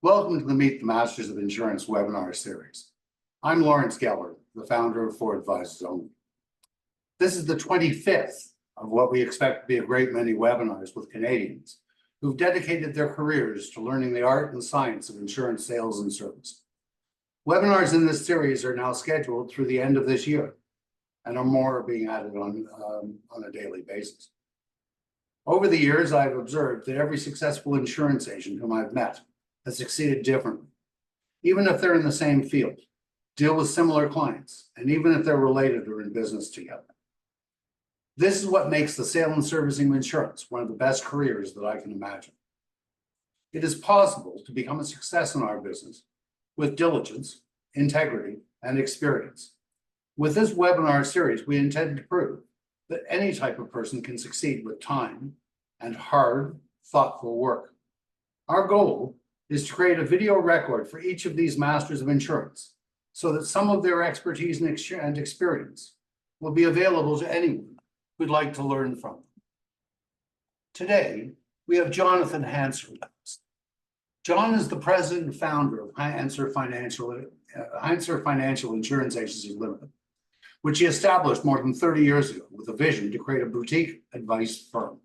Welcome to the Meet the Masters of Insurance webinar series. I'm Lawrence Geller, the founder of For Advisors Only. This is the 25th of what we expect to be a great many webinars with Canadians who've dedicated their careers to learning the art and science of insurance sales and service. Webinars in this series are now scheduled through the end of this year, and more are being added on a daily basis. Over the years, I've observed that every successful insurance agent whom I've met has succeeded differently, even if they're in the same field, deal with similar clients, and even if they're related or in business together. This is what makes the sale and servicing of insurance one of the best careers that I can imagine. It is possible to become a success in our business with diligence, integrity, and experience. With this webinar series, we intend to prove that any type of person can succeed with time and hard, thoughtful work. Our goal is to create a video record for each of these masters of insurance so that some of their expertise and experience will be available to anyone who'd like to learn from them. Today, we have Jonathan Hanser with us. John is the president and founder of Hanser Financial Insurance Agency Limited, which he established more than 30 years ago with a vision to create a boutique advice firm.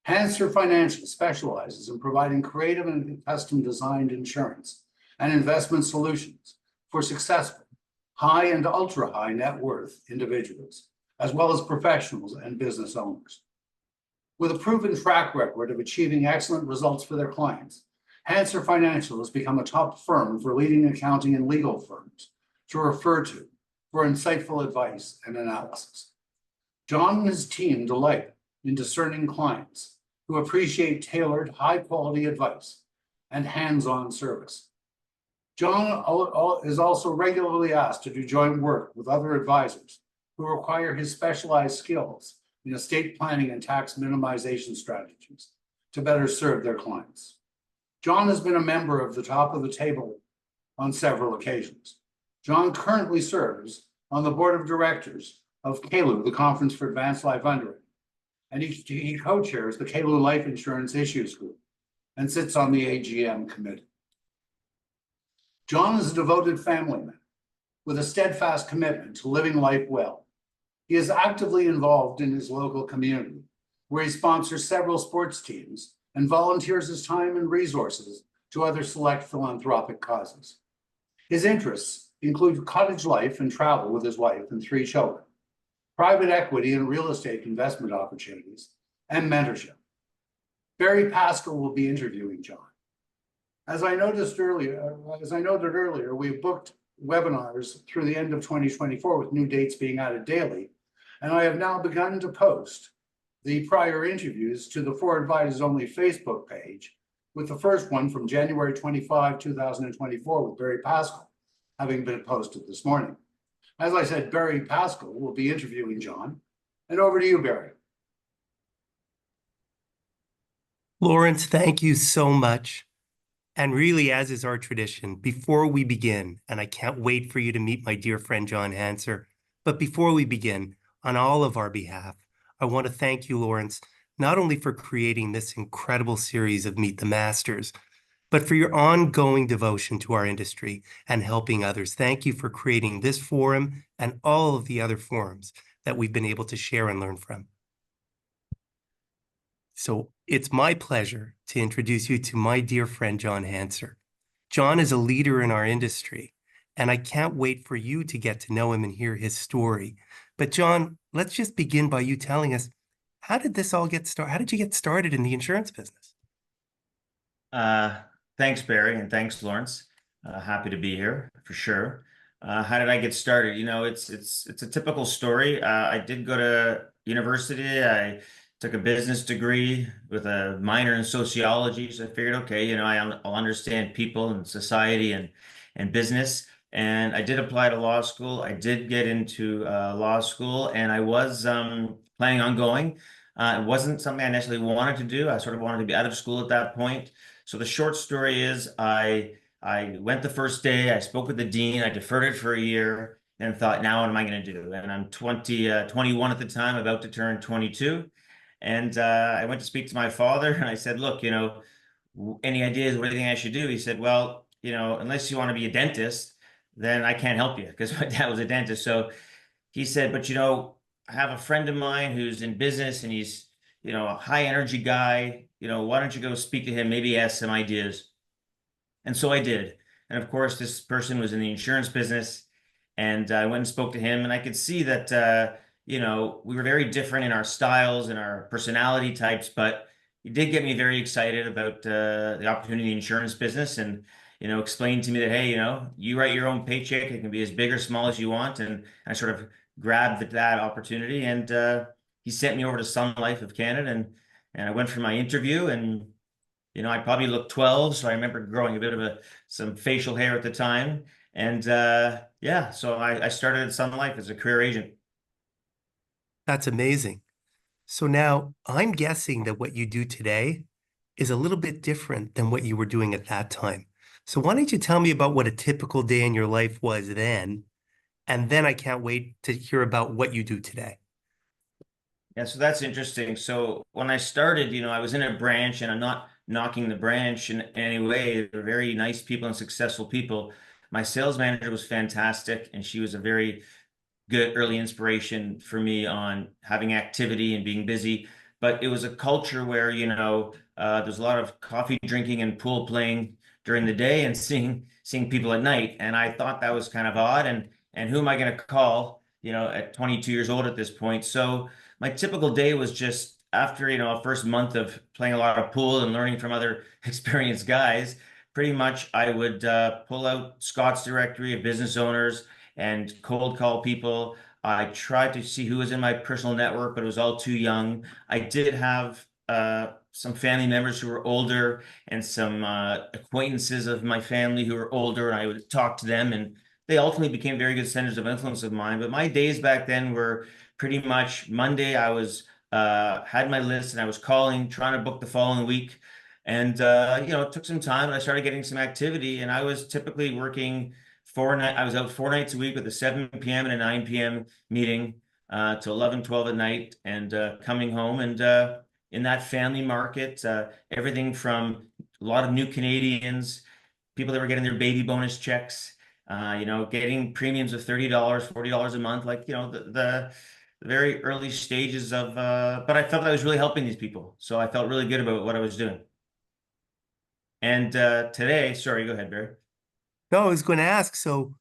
Hanser Financial specializes in providing creative and custom-designed insurance and investment solutions for successful, high and ultra-high net worth individuals, as well as professionals and business owners. With a proven track record of achieving excellent results for their clients, Hanser Financial has become a top firm for leading accounting and legal firms to refer to for insightful advice and analysis. John and his team delight in discerning clients who appreciate tailored, high-quality advice and hands-on service. John is also regularly asked to do joint work with other advisors who require his specialized skills in estate planning and tax minimization strategies to better serve their clients. John has been a member of the Top of the Table on several occasions. John currently serves on the board of directors of CALU, the Conference for Advanced Life Underwriting, and he co-chairs the CALU Life Insurance Issues Group and sits on the AGM committee. John is a devoted family man with a steadfast commitment to living life well. He is actively involved in his local community, where he sponsors several sports teams and volunteers his time and resources to other select philanthropic causes. His interests include cottage life and travel with his wife and 3 children, private equity and real estate investment opportunities, and mentorship. Barry Pascal will be interviewing John. As I noted earlier, we've booked webinars through the end of 2024 with new dates being added daily, and I have now begun to post the prior interviews to the For Advisors Only Facebook page, with the first one from January 25, 2024 with Barry Pascal having been posted this morning. As I said, Barry Pascal will be interviewing John. And over to you, Barry. Lawrence, thank you so much. And really, as is our tradition, before we begin, and I can't wait for you to meet my dear friend John Hanser, but before we begin, on all of our behalf, I want to thank you, Lawrence, not only for creating this incredible series of Meet the Masters, but for your ongoing devotion to our industry and helping others. Thank you for creating this forum and all of the other forums that we've been able to share and learn from. So it's my pleasure to introduce you to my dear friend, John Hanser. John is a leader in our industry, and I can't wait for you to get to know him and hear his story. But John, let's just begin by you telling us, how did this all get started? How did you get started in the insurance business? Thanks, Barry, and thanks, Lawrence. Happy to be here for sure. How did I get started? You know, it's a typical story. I did go to university. I took a business degree with a minor in sociology. So I figured, okay, you know, I'll understand people and society and business. And I did apply to law school. I did get into law school, and I was planning on going. It wasn't something I necessarily wanted to do. I sort of wanted to be out of school at that point. So the short story is I went the first day, I spoke with the dean, I deferred it for a year, and thought, now what am I going to do? And I'm 21 at the time, about to turn 22. And I went to speak to my father, and I said, look, you know, Any ideas what do you think I should do? He said, well, unless you want to be a dentist, then I can't help you because my dad was a dentist. So he said, but I have a friend of mine who's in business and he's, a high energy guy. Why don't you go speak to him? Maybe he has some ideas. And so I did. And of course, this person was in the insurance business. And I went and spoke to him, and I could see that, we were very different in our styles and our personality types, but he did get me very excited about the opportunity in the insurance business and, explained to me that, hey, you write your own paycheck. It can be as big or small as you want. And I sort of grabbed that opportunity. And he sent me over to Sun Life of Canada. And I went for my interview, and I probably looked 12, so I remember growing a bit of some facial hair at the time. And yeah, so I started at Sun Life as a career agent. That's amazing. So now I'm guessing that what you do today is a little bit different than what you were doing at that time. So why don't you tell me about what a typical day in your life was then? And then I can't wait to hear about what you do today. Yeah, so that's interesting. So when I started, I was in a branch, and I'm not knocking the branch in any way. They're very nice people and successful people. My sales manager was fantastic, and she was a very good early inspiration for me on having activity and being busy. But it was a culture where, there's a lot of coffee drinking and pool playing during the day and seeing people at night. And I thought that was kind of odd. And who am I going to call, at 22 years old at this point? So my typical day was just after, a first month of playing a lot of pool and learning from other experienced guys. Pretty much I would pull out Scott's directory of business owners and cold call people. I tried to see who was in my personal network, but it was all too young. I did have some family members who were older, and some acquaintances of my family who were older, and I would talk to them, and they ultimately became very good centers of influence of mine. But my days back then were pretty much Monday. I was had my list, and I was calling, trying to book the following week. And it took some time, and I started getting some activity, and I was typically working I was out 4 nights a week with a 7 p.m. and a 9 p.m. meeting to 11, 12 at night, and coming home. And in that family market, everything from a lot of new Canadians, people that were getting their baby bonus checks, getting premiums of $30, $40 a month, like, the very early stages of, but I felt I was really helping these people. So I felt really good about what I was doing. And today, sorry, go ahead, Barry. No, I was going to ask, so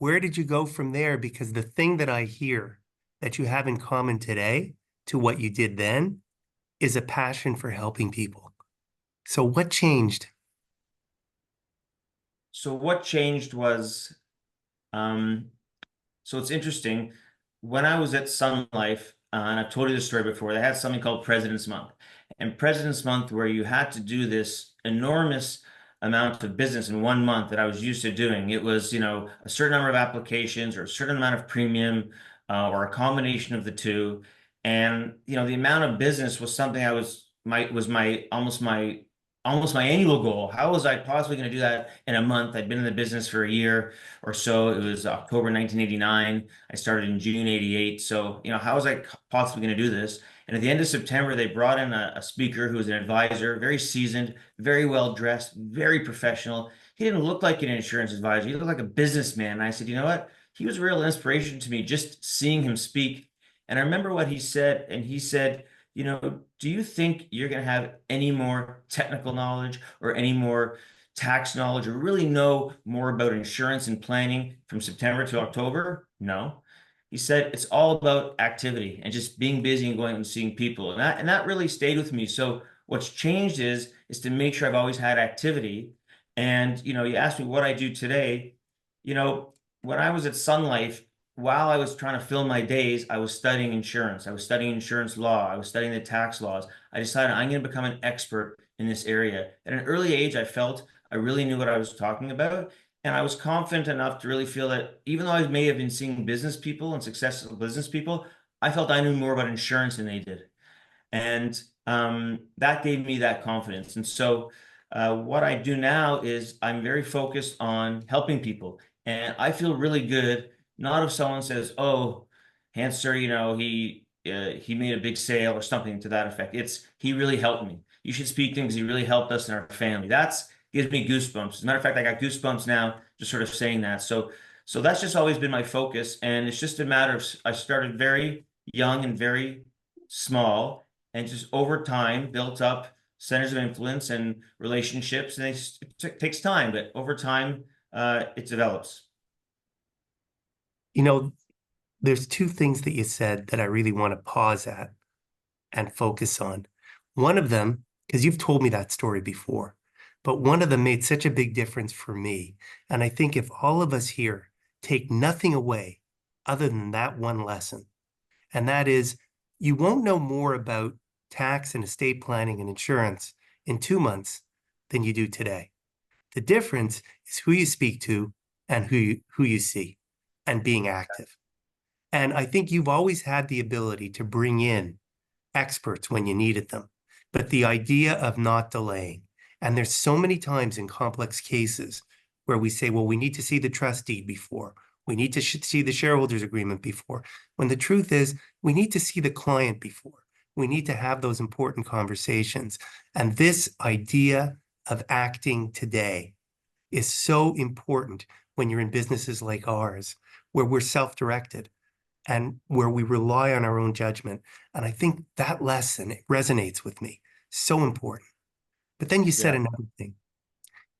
where did you go from there? Because the thing that I hear that you have in common today to what you did then is a passion for helping people. So what changed? So what changed was, so it's interesting. When I was at Sun Life, and I've told you this story before, they had something called President's Month. And President's Month, where you had to do this enormous amount of business in 1 month that I was used to doing. It was, a certain number of applications or a certain amount of premium, or a combination of the two. And, the amount of business was something I was my almost my annual goal. How was I possibly going to do that in a month? I'd been in the business for a year or so. It was October 1989. I started in June 88. So, how was I possibly going to do this? And at the end of September, they brought in a speaker who was an advisor, very seasoned, very well dressed, very professional. He didn't look like an insurance advisor. He looked like a businessman. And I said, you know what? He was a real inspiration to me just seeing him speak. And I remember what he said. And he said, do you think you're going to have any more technical knowledge or any more tax knowledge or really know more about insurance and planning from September to October? No. He said it's all about activity and just being busy and going out and seeing people. And that really stayed with me. So what's changed is to make sure I've always had activity. And you asked me what I do today. You know, when I was at Sun Life, while I was trying to fill my days, I was studying insurance. I was studying insurance law. I was studying the tax laws. I decided I'm going to become an expert in this area. At an early age, I felt I really knew what I was talking about. And I was confident enough to really feel that even though I may have been seeing business people and successful business people, I felt I knew more about insurance than they did. And that gave me that confidence. And so what I do now is I'm very focused on helping people. And I feel really good, not if someone says, oh, Hanser, he made a big sale or something to that effect. It's he really helped me. you should speak to him because he really helped us and our family. That's gives me goosebumps. As a matter of fact, I got goosebumps now just sort of saying that. So that's just always been my focus. And it's just a matter of, I started very young and very small, and just over time built up centers of influence and relationships. And it takes time, but over time, it develops. You know, there's two things that you said that I really want to pause at and focus on. One of them, because you've told me that story before, but one of them made such a big difference for me. And I think if all of us here take nothing away other than that one lesson, and that is you won't know more about tax and estate planning and insurance in 2 months than you do today. The difference is who you speak to and who you see and being active. And I think you've always had the ability to bring in experts when you needed them, but the idea of not delaying. And there's so many times in complex cases where we say, well, we need to see the trust deed before, we need to see the shareholders agreement before, when the truth is we need to see the client before. We need to have those important conversations. And this idea of acting today is so important when you're in businesses like ours, where we're self-directed and where we rely on our own judgment. And I think that lesson, it resonates with me. So important. But then you said Yeah. another thing.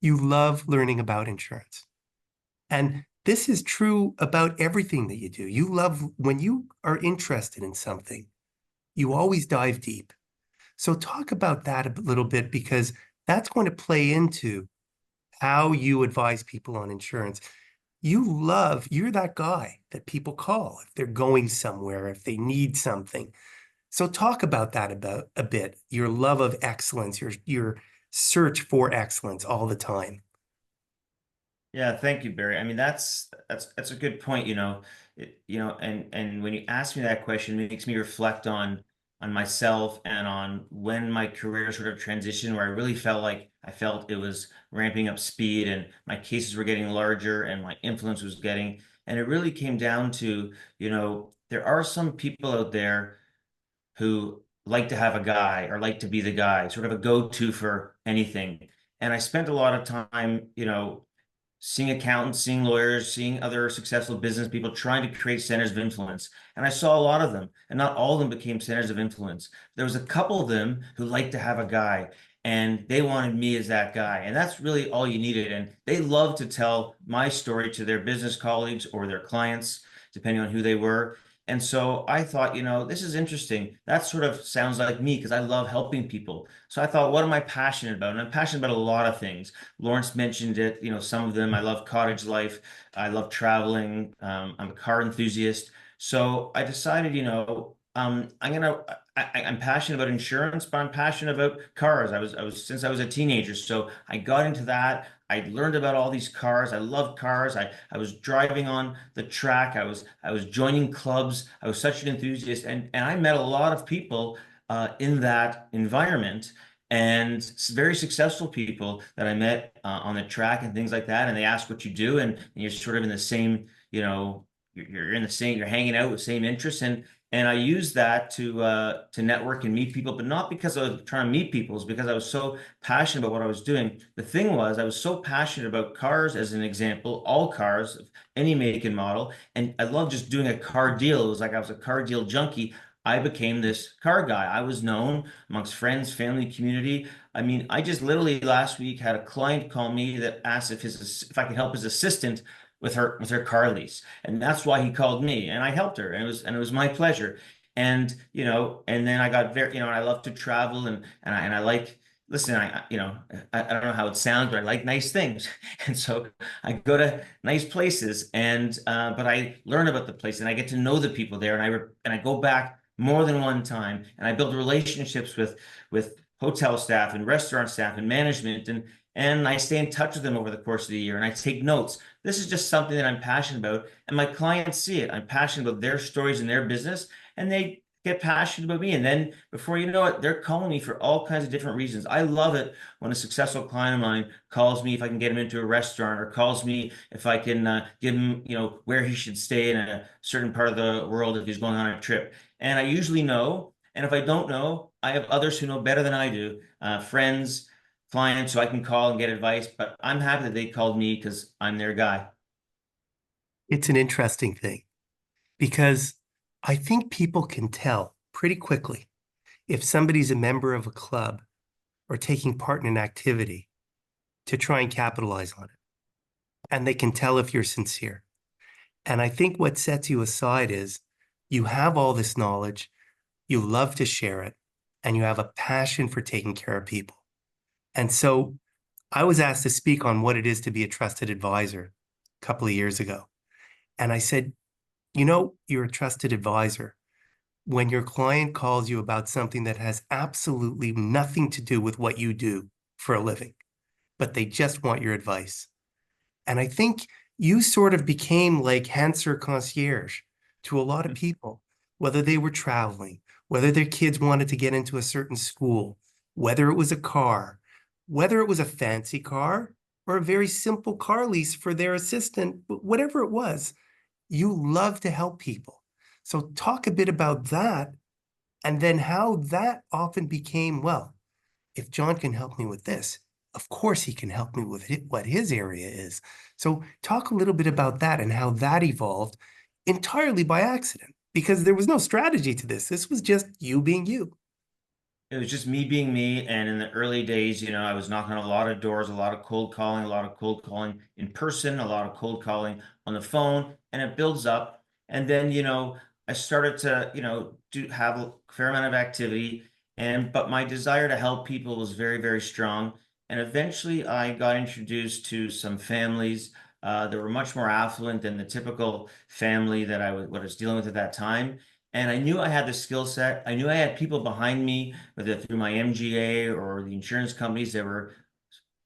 You love learning about insurance. And this is true about everything that you do. You love, when you are interested in something, you always dive deep. So talk about that a little bit, because that's going to play into how you advise people on insurance. You're that guy that people call if they're going somewhere, if they need something. So talk about that about a bit, your love of excellence, your search for excellence all the time. Yeah, thank you, Barry. I mean, that's a good point, and when you ask me that question, it makes me reflect on myself and on when my career sort of transitioned, where I really felt it was ramping up speed and my cases were getting larger and my influence was getting, and it really came down to, there are some people out there who like to have a guy or like to be the guy, sort of a go-to for anything. And I spent a lot of time, seeing accountants, seeing lawyers, seeing other successful business people trying to create centers of influence. And I saw a lot of them, and not all of them became centers of influence. There was a couple of them who liked to have a guy, and they wanted me as that guy. And that's really all you needed. And they loved to tell my story to their business colleagues or their clients, depending on who they were. And so I thought, this is interesting. That sort of sounds like me because I love helping people. So I thought, what am I passionate about? And I'm passionate about a lot of things. Lawrence mentioned it, some of them. I love cottage life. I love traveling. I'm a car enthusiast. So I decided, I'm passionate about insurance, but I'm passionate about cars. Since I was a teenager. So I got into that. I learned about all these cars. I loved cars. I was driving on the track. I was joining clubs. I was such an enthusiast, and I met a lot of people in that environment, and very successful people that I met on the track and things like that. And they ask what you do, and you're sort of in the same, you're in the same, you're hanging out with same interests, and I used that to network and meet people, but not because I was trying to meet people, it's because I was so passionate about what I was doing. The thing was, I was so passionate about cars, as an example, all cars of any make and model, and I loved just doing a car deal. It was like I was a car deal junkie. I became this car guy. I was known amongst friends, family, community. I mean, I just literally last week had a client call me that asked if I could help his assistant with her car lease, and that's why he called me, and I helped her, and it was my pleasure. And and then I got very, I love to travel, and I like, listen, I don't know how it sounds, but I like nice things. And so I go to nice places, and but I learn about the place and I get to know the people there, and I go back more than one time, and I build relationships with hotel staff and restaurant staff and management, and I stay in touch with them over the course of the year, and I take notes. This is just something that I'm passionate about, and my clients see it. I'm passionate about their stories and their business, and they get passionate about me. And then before you know it, they're calling me for all kinds of different reasons. I love it when a successful client of mine calls me if I can get him into a restaurant, or calls me if I can give him, where he should stay in a certain part of the world if he's going on a trip. And I usually know, And if I don't know, I have others who know better than I do, friends, clients who I can call and get advice. But I'm happy that they called me because I'm their guy. It's an interesting thing because I think people can tell pretty quickly if somebody's a member of a club or taking part in an activity to try and capitalize on it. And they can tell if you're sincere. And I think what sets you aside is you have all this knowledge, you love to share it, and you have a passion for taking care of people. And so I was asked to speak on what it is to be a trusted advisor a couple of years ago. And I said, you're a trusted advisor when your client calls you about something that has absolutely nothing to do with what you do for a living, but they just want your advice. And I think you sort of became like Hanser concierge to a lot of people, whether they were traveling, whether their kids wanted to get into a certain school, whether it was a car, whether it was a fancy car or a very simple car lease for their assistant, whatever it was, you love to help people. So talk a bit about that and then how that often became, well, if John can help me with this, of course he can help me with what his area is. So talk a little bit about that and how that evolved entirely by accident, because there was no strategy to this. This was just you being you. It was just me being me. And in the early days, I was knocking on a lot of doors, a lot of cold calling, a lot of cold calling in person, a lot of cold calling on the phone, and it builds up. And then, I started to, have a fair amount of activity. But my desire to help people was very, very strong. And eventually I got introduced to some families that were much more affluent than the typical family that what I was dealing with at that time. And I knew I had the skill set. I knew I had people behind me, whether through my MGA or the insurance companies that were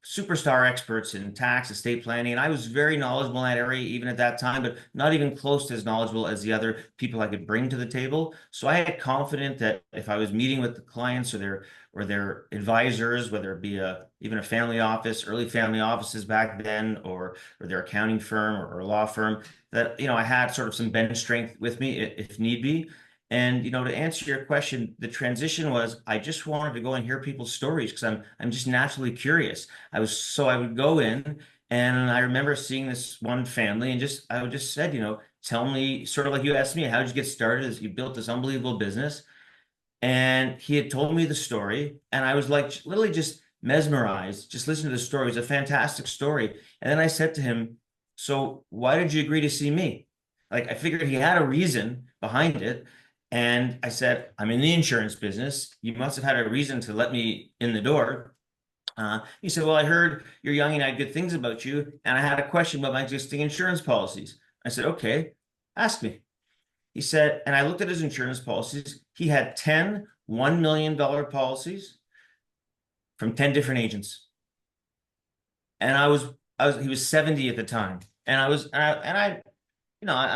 superstar experts in tax, estate planning. And I was very knowledgeable in that area, even at that time, but not even close to as knowledgeable as the other people I could bring to the table. So I had confidence that if I was meeting with the clients or their advisors, whether it be even a family office, early family offices back then, or their accounting firm or a law firm, that I had sort of some bench strength with me if need be. And to answer your question, the transition was I just wanted to go and hear people's stories because I'm just naturally curious. I would go in, and I remember seeing this one family and I would just said, tell me, sort of like you asked me, how did you get started as you built this unbelievable business? And he had told me the story, and I was like literally just mesmerized, just listening to the story. It was a fantastic story. And then I said to him, so why did you agree to see me? Like, I figured he had a reason behind it. And I said, I'm in the insurance business. You must have had a reason to let me in the door. He said, well, I heard you're young and I had good things about you. And I had a question about my existing insurance policies. I said, okay, ask me. He said, and I looked at his insurance policies. He had 10 $1 million policies from 10 different agents. And he was 70 at the time. And I'm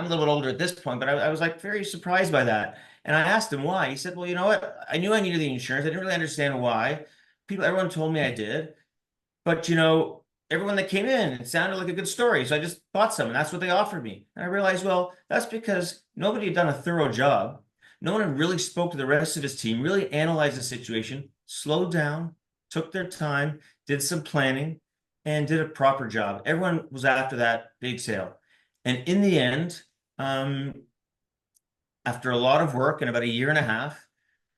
a little bit older at this point, but I was like very surprised by that. And I asked him why. He said, well, you know what? I knew I needed the insurance. I didn't really understand why. Everyone told me I did. But everyone that came in, it sounded like a good story. So I just bought some, and that's what they offered me. And I realized, well, that's because nobody had done a thorough job. No one had really spoke to the rest of his team, really analyzed the situation, slowed down, took their time, did some planning, and did a proper job. Everyone was after that big sale. And in the end, after a lot of work and about a year and a half,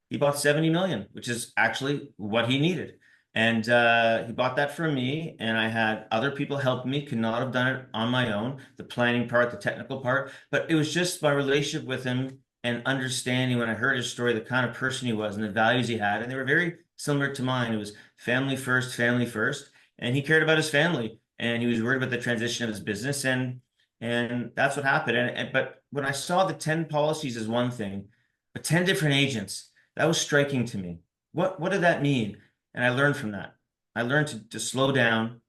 he bought 70 million, which is actually what he needed. And he bought that from me, and I had other people help me, could not have done it on my own, the planning part, the technical part, but it was just my relationship with him and understanding when I heard his story, the kind of person he was and the values he had. And they were very similar to mine. It was family first, family first. And he cared about his family, and he was worried about the transition of his business. And that's what happened. But when I saw the 10 policies as one thing, but 10 different agents, that was striking to me. What did that mean? And I learned from that. I learned to slow down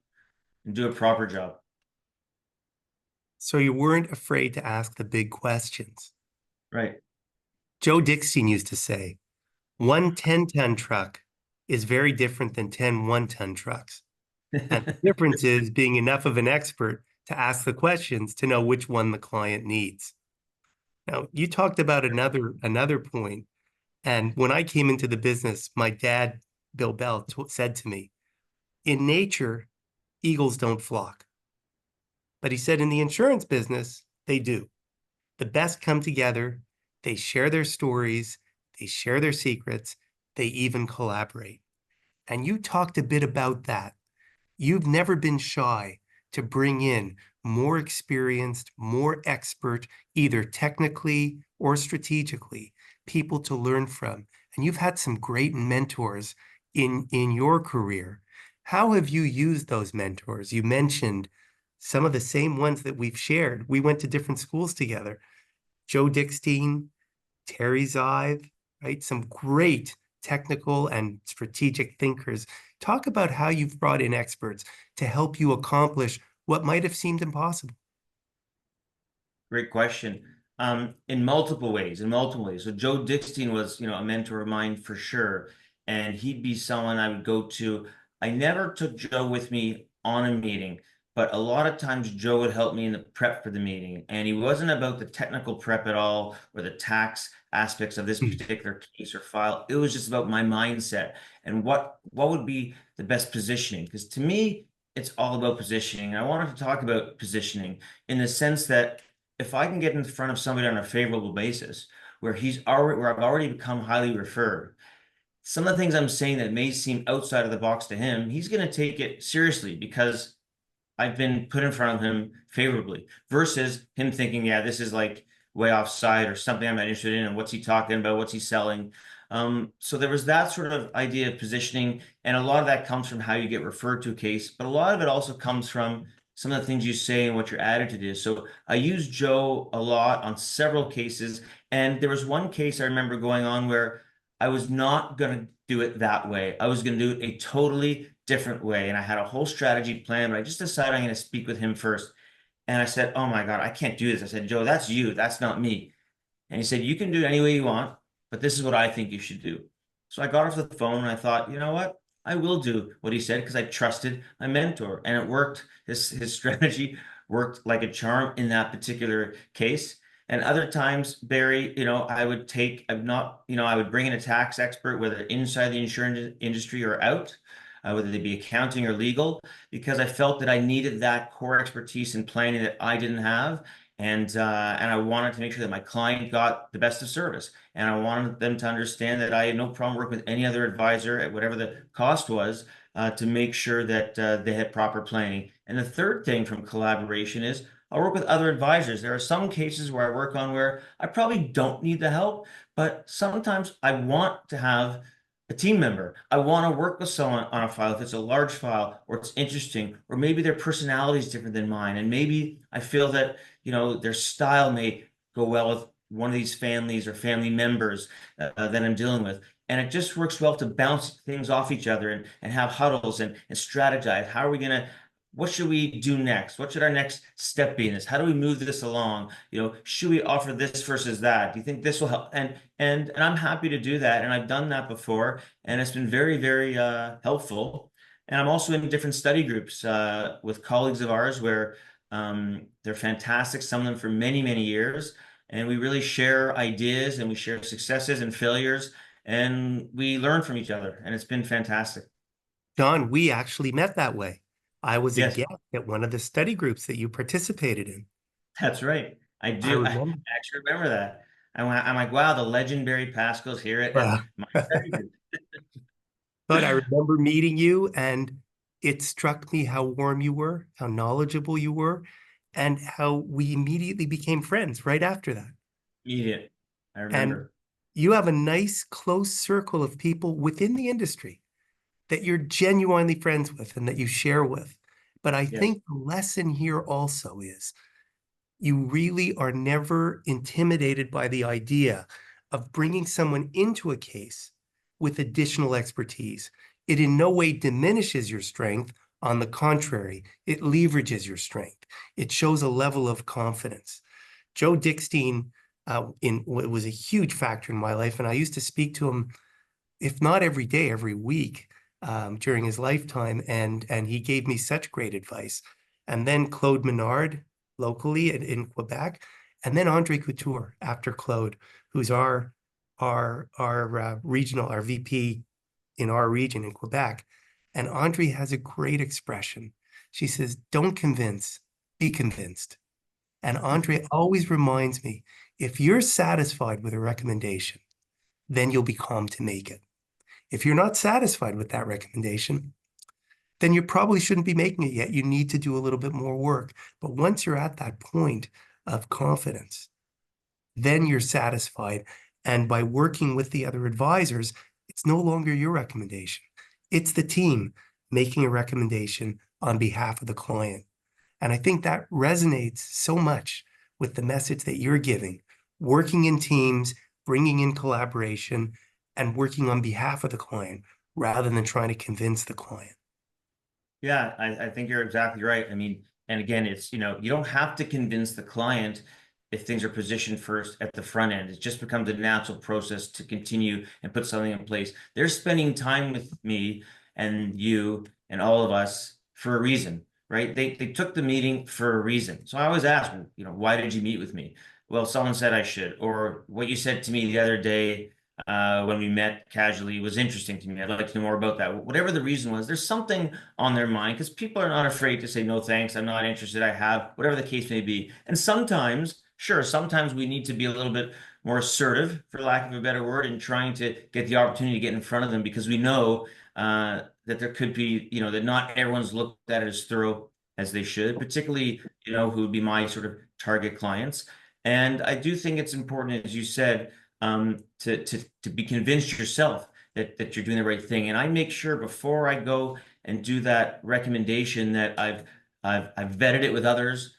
and do a proper job. So you weren't afraid to ask the big questions. Right. Joe Dixon used to say, one 10-ton truck is very different than 10 one-ton trucks. And the difference is being enough of an expert to ask the questions to know which one the client needs. Now, you talked about another point And when I came into the business, my dad, Bill Bell, said to me, in nature, eagles don't flock. But he said in the insurance business, they do. The best come together, they share their stories, they share their secrets, they even collaborate. And you talked a bit about that. You've never been shy to bring in more experienced, more expert, either technically or strategically, people to learn from. And you've had some great mentors in your career. How have you used those mentors? You mentioned some of the same ones that we've shared. We went to different schools together. Joe Dickstein, Terry Zive, right? Some great technical and strategic thinkers. Talk about how you've brought in experts to help you accomplish what might have seemed impossible. Great question. In multiple ways, in multiple ways. So Joe Dickstein was, a mentor of mine for sure. And he'd be someone I would go to. I never took Joe with me on a meeting, but a lot of times Joe would help me in the prep for the meeting. And he wasn't about the technical prep at all or the tax aspects of this particular case or file. It was just about my mindset and what would be the best positioning. Because to me, it's all about positioning. And I wanted to talk about positioning in the sense that if I can get in front of somebody on a favorable basis where I've already become highly referred, some of the things I'm saying that may seem outside of the box to him, he's going to take it seriously because I've been put in front of him favorably versus him thinking, yeah, this is like way offside or something I'm not interested in. And what's he talking about? What's he selling? So there was that sort of idea of positioning. And a lot of that comes from how you get referred to a case, but a lot of it also comes from some of the things you say and what your attitude is. So I used Joe a lot on several cases. And there was one case I remember going on where I was not going to do it that way. I was going to do it a totally different way. And I had a whole strategy plan, but I just decided I'm going to speak with him first. And I said, oh my God, I can't do this. I said, Joe, that's you. That's not me. And he said, you can do it any way you want, but this is what I think you should do. So I got off the phone and I thought, you know what? I will do what he said because I trusted my mentor and it worked. His strategy worked like a charm in that particular case. And other times, Barry, I would bring in a tax expert, whether inside the insurance industry or out, whether they be accounting or legal, because I felt that I needed that core expertise in planning that I didn't have. And I wanted to make sure that my client got the best of service. And I wanted them to understand that I had no problem working with any other advisor at whatever the cost was to make sure that they had proper planning. And the third thing from collaboration is I'll work with other advisors. There are some cases where I work on where I probably don't need the help, but sometimes I want to have a team member. I want to work with someone on a file if it's a large file or it's interesting, or maybe their personality is different than mine. And maybe I feel that, their style may go well with one of these families or family members that I'm dealing with. And it just works well to bounce things off each other and have huddles and strategize. What should we do next? What should our next step be in this? How do we move this along? Should we offer this versus that? Do you think this will help? And I'm happy to do that. And I've done that before, and it's been very, very helpful. And I'm also in different study groups with colleagues of ours where they're fantastic, some of them for many, many years. And we really share ideas and we share successes and failures and we learn from each other. And it's been fantastic. John, we actually met that way. I was a Yes, guest at one of the study groups that you participated in. that's right. I I do. I remember. actually remember that. I'm like, wow, the legendary Pascal's here at Well, my study group. but I remember meeting you, and it struck me how warm you were, how knowledgeable you were, and how we immediately became friends right after that. Immediate. I And remember. you have a nice, close circle of people within the industry that you're genuinely friends with and that you share with. But I Yes. think the lesson here also is you really are never intimidated by the idea of bringing someone into a case with additional expertise. It in no way diminishes your strength. On the contrary, it leverages your strength. It shows a level of confidence. Joe Dickstein was a huge factor in my life, and I used to speak to him, if not every day, every week during his lifetime, and he gave me such great advice. And then Claude Menard, locally in Quebec, and then Andre Couture after Claude, who's our our VP in our region in Quebec. And Andre has a great expression. She says, don't convince, be convinced. And Andre always reminds me, if you're satisfied with a recommendation, then you'll be calm to make it. If you're not satisfied with that recommendation, then you probably shouldn't be making it yet. You need to do a little bit more work. But once you're at that point of confidence, then you're satisfied. And by working with the other advisors, it's no longer your recommendation. It's the team making a recommendation on behalf of the client. And I think that resonates so much with the message that you're giving, working in teams, bringing in collaboration, and working on behalf of the client rather than trying to convince the client. Yeah, I think you're exactly right. I mean, and again, it's, you don't have to convince the client if things are positioned first at the front end. It just becomes a natural process to continue and put something in place. They're spending time with me and you and all of us for a reason, right? They took the meeting for a reason. So I always ask, why did you meet with me? Well, someone said I should, or what you said to me the other day when we met casually was interesting to me. I'd like to know more about that. Whatever the reason was, there's something on their mind because people are not afraid to say, no, thanks, I'm not interested, I have, whatever the case may be. And sometimes, sure, sometimes we need to be a little bit more assertive, for lack of a better word, in trying to get the opportunity to get in front of them because we know that there could be, that not everyone's looked at it as thorough as they should, particularly, who would be my sort of target clients. And I do think it's important, as you said, to be convinced yourself that you're doing the right thing. And I make sure before I go and do that recommendation that I've vetted it with others,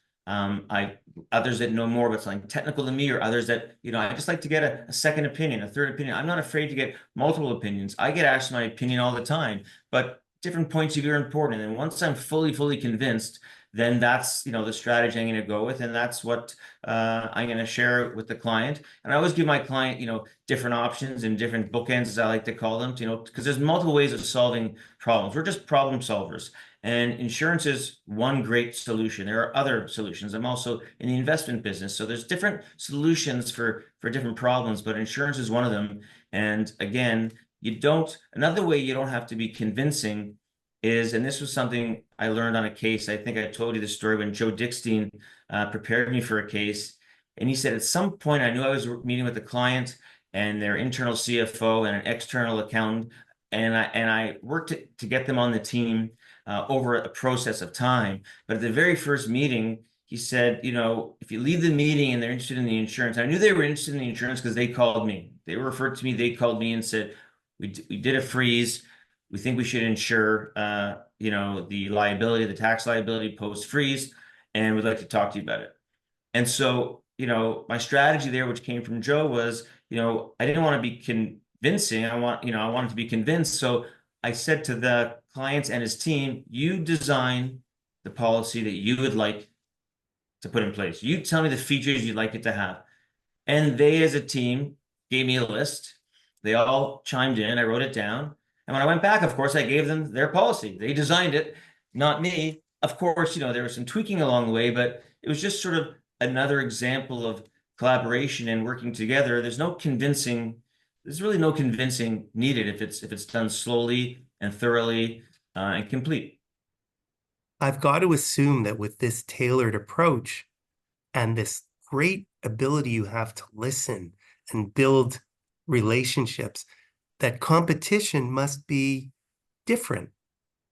others that know more about something technical than me, or others that, I just like to get a second opinion, a third opinion. I'm not afraid to get multiple opinions. I get asked my opinion all the time, but different points of view are important. And once I'm fully convinced, then that's, the strategy I'm going to go with. And that's what I'm going to share with the client. And I always give my client, different options and different bookends, as I like to call them, because there's multiple ways of solving problems. We're just problem solvers. And insurance is one great solution. There are other solutions. I'm also in the investment business. So there's different solutions for different problems, but insurance is one of them. And again, another way you don't have to be convincing is, and this was something I learned on a case. I think I told you the story when Joe Dickstein prepared me for a case. And he said, at some point, I knew I was meeting with a client and their internal CFO and an external accountant. And I worked to get them on the team over a process of time. But at the very first meeting, he said, if you leave the meeting and they're interested in the insurance, I knew they were interested in the insurance because they called me. They were referred to me. They called me and said, we did a freeze. We think we should insure, the liability, the tax liability post freeze, and we'd like to talk to you about it. And so, my strategy there, which came from Joe, was, I didn't want to be convincing. I wanted to be convinced. So I said to the clients and his team, you design the policy that you would like to put in place. You tell me the features you'd like it to have. And they, as a team, gave me a list. They all chimed in. I wrote it down. And when I went back, of course, I gave them their policy. They designed it, not me. Of course, there was some tweaking along the way, but it was just sort of another example of collaboration and working together. There's really no convincing needed if it's done slowly and thoroughly and complete. I've got to assume that with this tailored approach and this great ability you have to listen and build relationships, that competition must be different.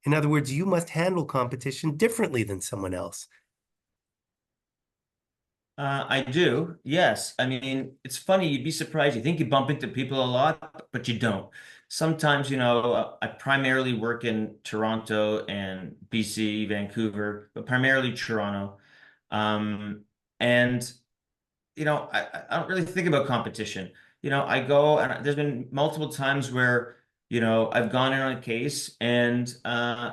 In other words, you must handle competition differently than someone else. I do, yes. I mean, it's funny, you'd be surprised. You think you bump into people a lot, but you don't. Sometimes, I primarily work in Toronto and BC, Vancouver, but primarily Toronto. And I don't really think about competition. I go and there's been multiple times where, I've gone in on a case and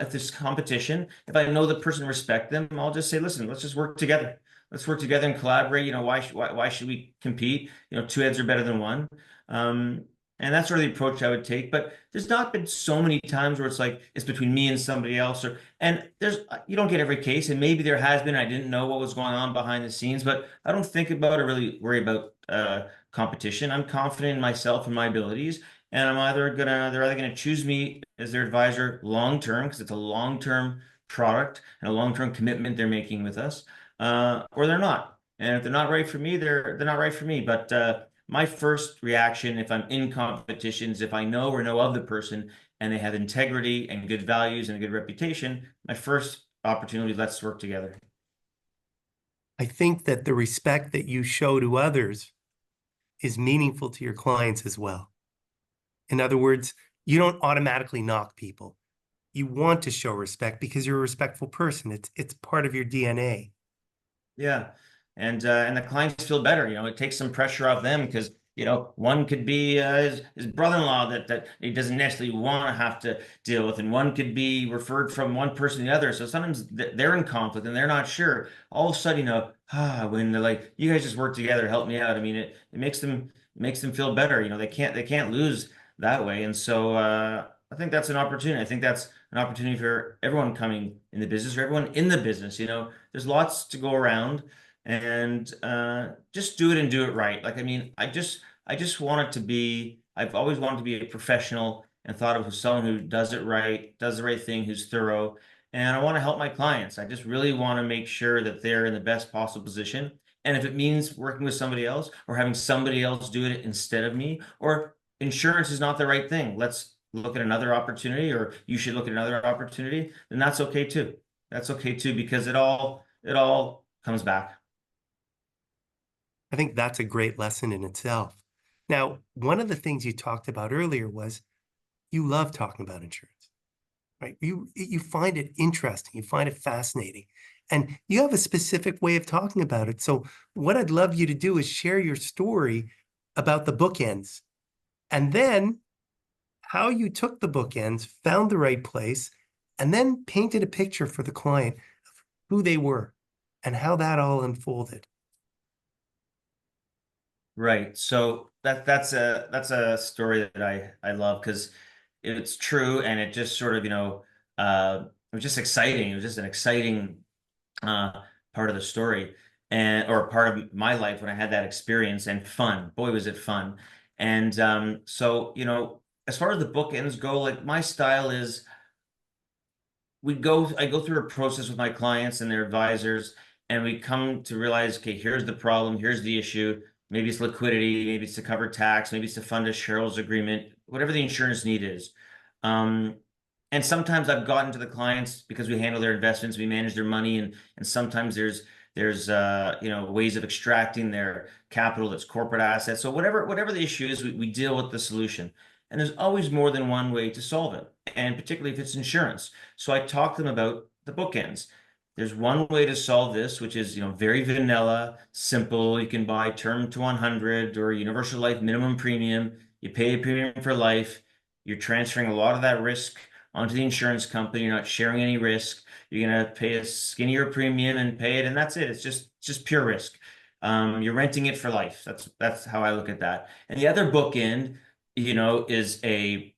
if there's competition, if I know the person, respect them, I'll just say, listen, let's just work together. Let's work together and collaborate. Why should we compete? Two heads are better than one. And that's sort of the approach I would take. But there's not been so many times where it's like it's between me and somebody else, and you don't get every case, and maybe there has been. I didn't know what was going on behind the scenes, but I don't think about or really worry about competition. I'm confident in myself and my abilities, and they're either gonna choose me as their advisor long term because it's a long term product and a long term commitment they're making with us, or they're not. And if they're not right for me, they're not right for me. But my first reaction, if I'm in competitions, if I know or know of the person and they have integrity and good values and a good reputation, my first opportunity, let's work together. I think that the respect that you show to others is meaningful to your clients as well. In other words, you don't automatically knock people. You want to show respect because you're a respectful person. It's part of your DNA. Yeah. And the clients feel better. It takes some pressure off them because, one could be his brother-in-law that he doesn't necessarily want to have to deal with, and one could be referred from one person to the other. So sometimes they're in conflict and they're not sure. All of a sudden, when they're like, "You guys just work together, help me out." I mean, it makes them feel better. They can't lose that way. And so I think that's an opportunity. I think that's an opportunity for everyone coming in the business or everyone in the business. There's lots to go around, and just do it and do it right. Like, I mean, I just want it to be, I've always wanted to be a professional and thought of as someone who does it right, does the right thing, who's thorough. And I want to help my clients. I just really want to make sure that they're in the best possible position. And if it means working with somebody else or having somebody else do it instead of me, or insurance is not the right thing, let's look at another opportunity, or you should look at another opportunity, then that's okay too. That's okay too, because it all comes back. I think that's a great lesson in itself. Now, one of the things you talked about earlier was you love talking about insurance, right? You find it interesting, you find it fascinating, and you have a specific way of talking about it. So what I'd love you to do is share your story about the bookends, and then how you took the bookends, found the right place, and then painted a picture for the client of who they were and how that all unfolded. Right. So that's a story that I love because it's true, and it just sort of, it was just exciting. It was just an exciting part of the story, and or part of my life when I had that experience, and fun. Boy, was it fun. And so, as far as the bookends go, like, my style is I go through a process with my clients and their advisors, and we come to realize, okay, here's the problem, here's the issue. Maybe it's liquidity, maybe it's to cover tax, maybe it's to fund a shareholders agreement, whatever the insurance need is. Um, and sometimes I've gotten to the clients because we handle their investments, we manage their money, and sometimes there's ways of extracting their capital that's corporate assets. So whatever the issue is, we deal with the solution. And there's always more than one way to solve it, and particularly if it's insurance. So I talk to them about the bookends. There's one way to solve this, which is, very vanilla, simple. You can buy term to 100 or universal life minimum premium. You pay a premium for life. You're transferring a lot of that risk onto the insurance company. You're not sharing any risk. You're gonna pay a skinnier premium and pay it, and that's it. It's just pure risk. You're renting it for life. That's how I look at that. And the other bookend, is a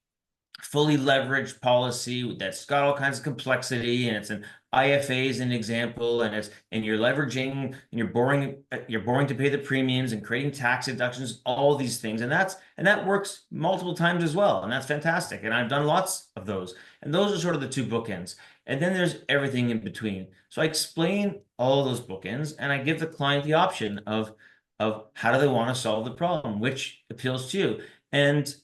fully leveraged policy that's got all kinds of complexity, and it's an IFA is an example, and you're leveraging, and you're borrowing to pay the premiums and creating tax deductions, all these things, and that works multiple times as well, and that's fantastic. And I've done lots of those, and those are sort of the two bookends. And then there's everything in between. So I explain all those bookends, and I give the client the option of how do they want to solve the problem, which appeals to you. And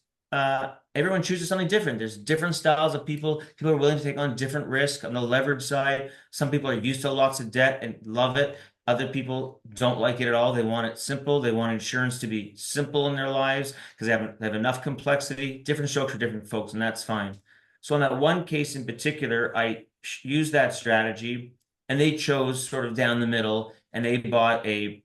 everyone chooses something different. There's different styles of people. People are willing to take on different risk on the leverage side. Some people are used to lots of debt and love it. Other people don't like it at all. They want it simple. They want insurance to be simple in their lives because they have enough complexity. Different strokes for different folks, and that's fine. So in that one case in particular, I used that strategy, and they chose sort of down the middle, and they bought a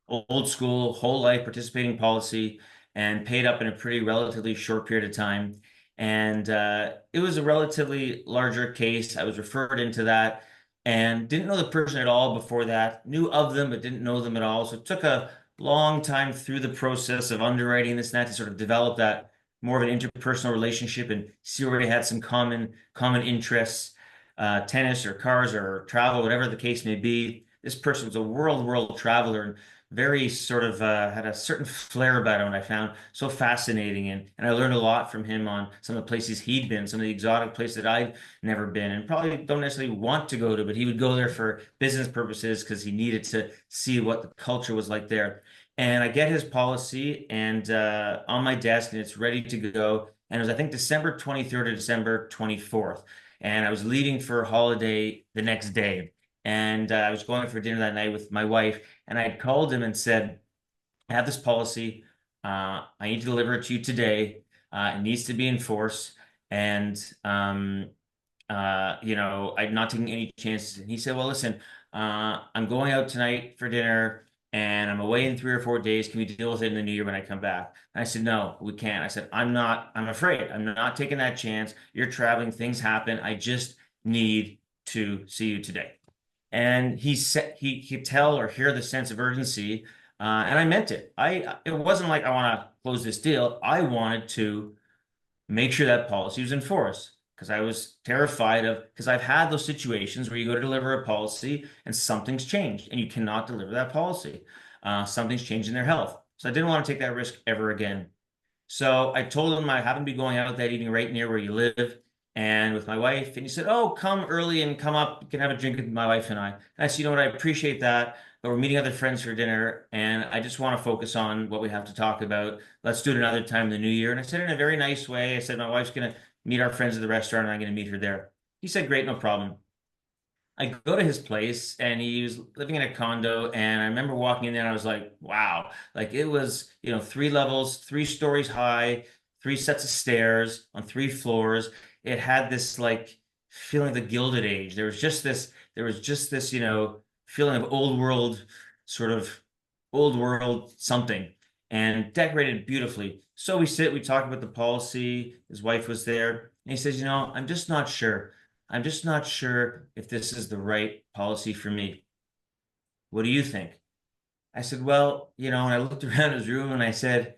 old school whole life participating policy and paid up in a pretty relatively short period of time. And it was a relatively larger case. I was referred into that and didn't know the person at all before that, knew of them, but didn't know them at all. So it took a long time through the process of underwriting this and that to sort of develop that more of an interpersonal relationship and see where we had some common interests, tennis or cars or travel, whatever the case may be. This person was a world traveler and very sort of had a certain flair about him, and I found so fascinating. And I learned a lot from him on some of the places he'd been, some of the exotic places that I'd never been, and probably don't necessarily want to go to, but he would go there for business purposes because he needed to see what the culture was like there. And I get his policy and on my desk, and it's ready to go. And it was, I think, December 23rd or December 24th. And I was leaving for a holiday the next day. And I was going for dinner that night with my wife. And I had called him and said, I have this policy. I need to deliver it to you today. It needs to be enforced. And, I'm not taking any chances. And he said, well, listen, I'm going out tonight for dinner and I'm away in 3 or 4 days. Can we deal with it in the new year when I come back? And I said, no, we can't. I said, I'm afraid. I'm not taking that chance. You're traveling, things happen. I just need to see you today. And he said he could tell or hear the sense of urgency, and I meant it. It wasn't like I want to close this deal. I wanted to make sure that policy was enforced because I was terrified of because I've had those situations where you go to deliver a policy and something's changed and you cannot deliver that policy. Something's changed in their health, so I didn't want to take that risk ever again. So I told him I happened to be going out that evening right near where you live and with my wife. And he said, oh, come early and come up. You can have a drink with my wife and I. And I said, you know what? I appreciate that. But we're meeting other friends for dinner. And I just want to focus on what we have to talk about. Let's do it another time in the new year. And I said, in a very nice way, I said, my wife's going to meet our friends at the restaurant and I'm going to meet her there. He said, great, no problem. I go to his place and he was living in a condo. And I remember walking in there and I was like, wow, like it was, 3 levels, 3 stories high, 3 sets of stairs on 3 floors. It had this like feeling of the Gilded Age. There was just this, feeling of sort of old world something and decorated beautifully. So we talk about the policy. His wife was there and he says, I'm just not sure. I'm just not sure if this is the right policy for me. What do you think? I said, well, and I looked around his room and I said,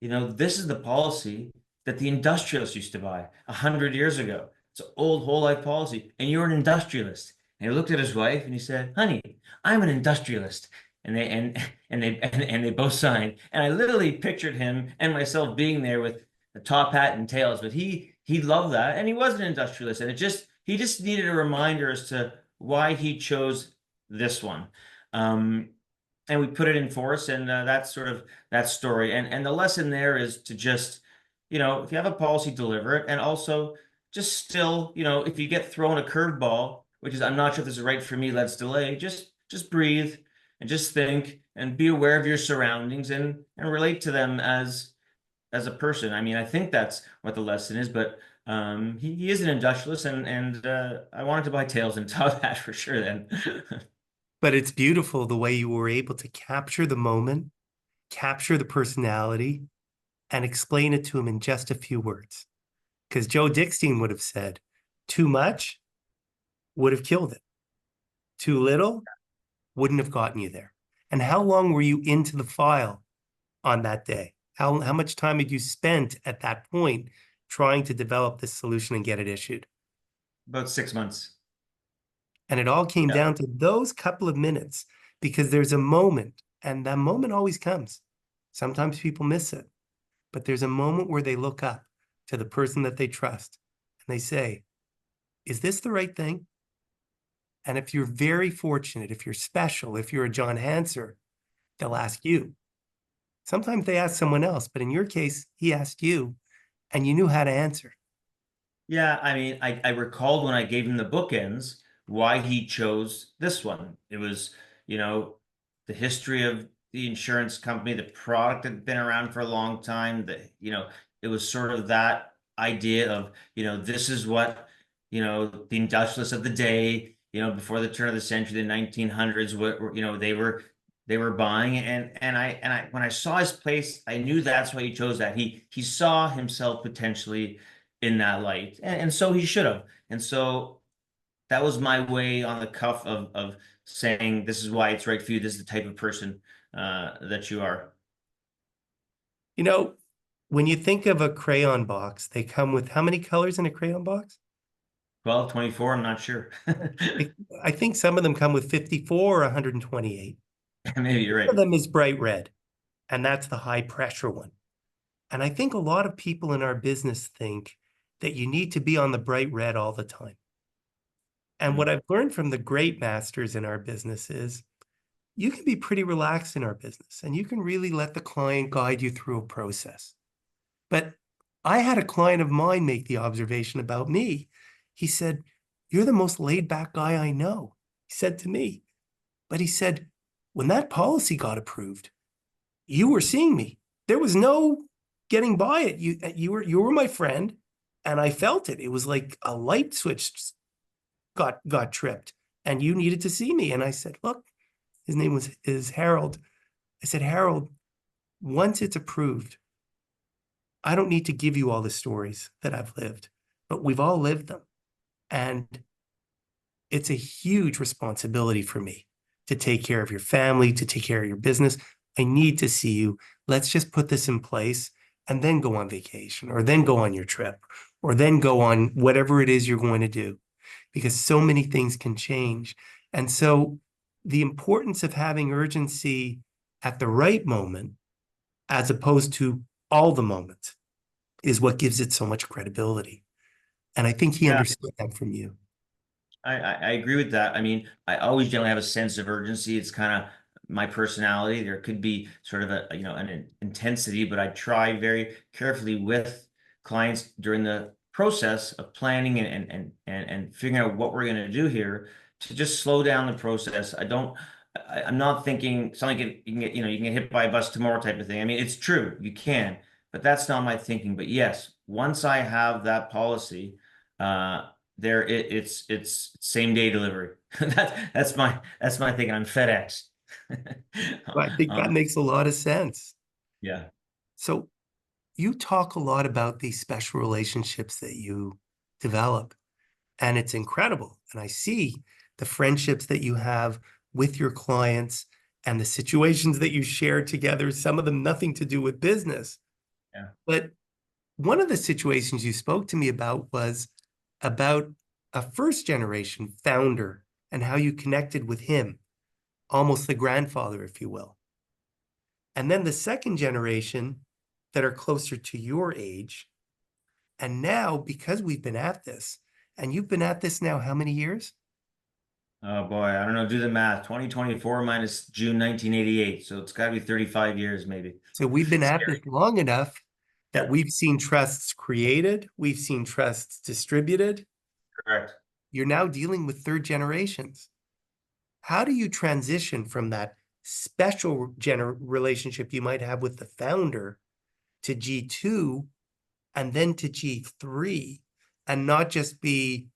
this is the policy that the industrialists used to buy 100 years ago. It's an old whole life policy, and you're an industrialist. And he looked at his wife and he said, honey, I'm an industrialist. And they both signed. And I literally pictured him and myself being there with a top hat and tails, but he loved that and he was an industrialist. And he just needed a reminder as to why he chose this one. And we put it in force, and that's sort of that story. And the lesson there is to just, if you have a policy, deliver it, and also just still, if you get thrown a curveball, which is I'm not sure if this is right for me, let's delay. Just breathe and just think and be aware of your surroundings and relate to them as a person. I mean, I think that's what the lesson is, but he is an industrialist, and I wanted to buy tails and top hat for sure then. But it's beautiful the way you were able to capture the moment, capture the personality, and explain it to him in just a few words. Because Joe Dickstein would have said, too much would have killed it. Too little wouldn't have gotten you there. And how long were you into the file on that day? How much time had you spent at that point trying to develop this solution and get it issued? About 6 months. And it all came Yeah. down to those couple of minutes because there's a moment, and that moment always comes. Sometimes people miss it, but there's a moment where they look up to the person that they trust and they say, is this the right thing? And if you're very fortunate, if you're special, if you're a John Hanser, they'll ask you. Sometimes they ask someone else, but in your case, he asked you and you knew how to answer. Yeah, I mean, I recalled when I gave him the bookends why he chose this one. It was, the history of the insurance company, the product had been around for a long time. It was sort of that idea of, this is what, the industrialists of the day, before the turn of the century, the 1900s, they were buying. And when I saw his place, I knew that's why he chose that. He saw himself potentially in that light, and so he should have. And so that was my way on the cuff of saying, this is why it's right for you. This is the type of person that you are. When you think of a crayon box, they come with how many colors in a crayon box? 12, 24, I'm not sure. I think some of them come with 54 or 128. Maybe you're One of right. them is bright red, and that's the high pressure one. And I think a lot of people in our business think that you need to be on the bright red all the time. And what Mm. I've learned from the great masters in our business is you can be pretty relaxed in our business and you can really let the client guide you through a process. But I had a client of mine make the observation about me. He said, "You're the most laid back guy I know," he said to me. But he said, "When that policy got approved, you were seeing me. There was no getting by it. You were my friend, and I felt it. It was like a light switch got tripped, and you needed to see me." And I said, "Look," his name is Harold. I said, "Harold, once it's approved, I don't need to give you all the stories that I've lived, but we've all lived them. And it's a huge responsibility for me to take care of your family, to take care of your business. I need to see you. Let's just put this in place and then go on vacation or then go on your trip or then go on whatever it is you're going to do because so many things can change." And so the importance of having urgency at the right moment as opposed to all the moments is what gives it so much credibility. And I think he Yeah. understood that from you. I agree with that. I mean, I always generally have a sense of urgency. It's kind of my personality. There could be sort of a, an intensity, but I try very carefully with clients during the process of planning and figuring out what we're going to do here to just slow down the process. I'm not thinking something you can get, you can get hit by a bus tomorrow type of thing. I mean, it's true, you can, but that's not my thinking. But yes, once I have that policy, it's same day delivery. That's my thing. I'm FedEx. I think that Um, makes a lot of sense. yeah, So you talk a lot about these special relationships that you develop, and it's incredible. And I see the friendships that you have with your clients and the situations that you share together, some of them nothing to do with business. yeah. But one of the situations you spoke to me about was about a first generation founder and how you connected with him, almost the grandfather, if you will. And then the second generation that are closer to your age. And now, because we've been at this, and you've been at this now how many years? Oh boy, I don't know. Do the math. 2024 minus June 1988. So it's got to be 35 years, maybe. So we've been at this Scary. long enough that Yeah, we've seen trusts created, we've seen trusts distributed. correct. You're now dealing with third generations. How do you transition from that special relationship you might have with the founder to G2 and then to G3 and not just be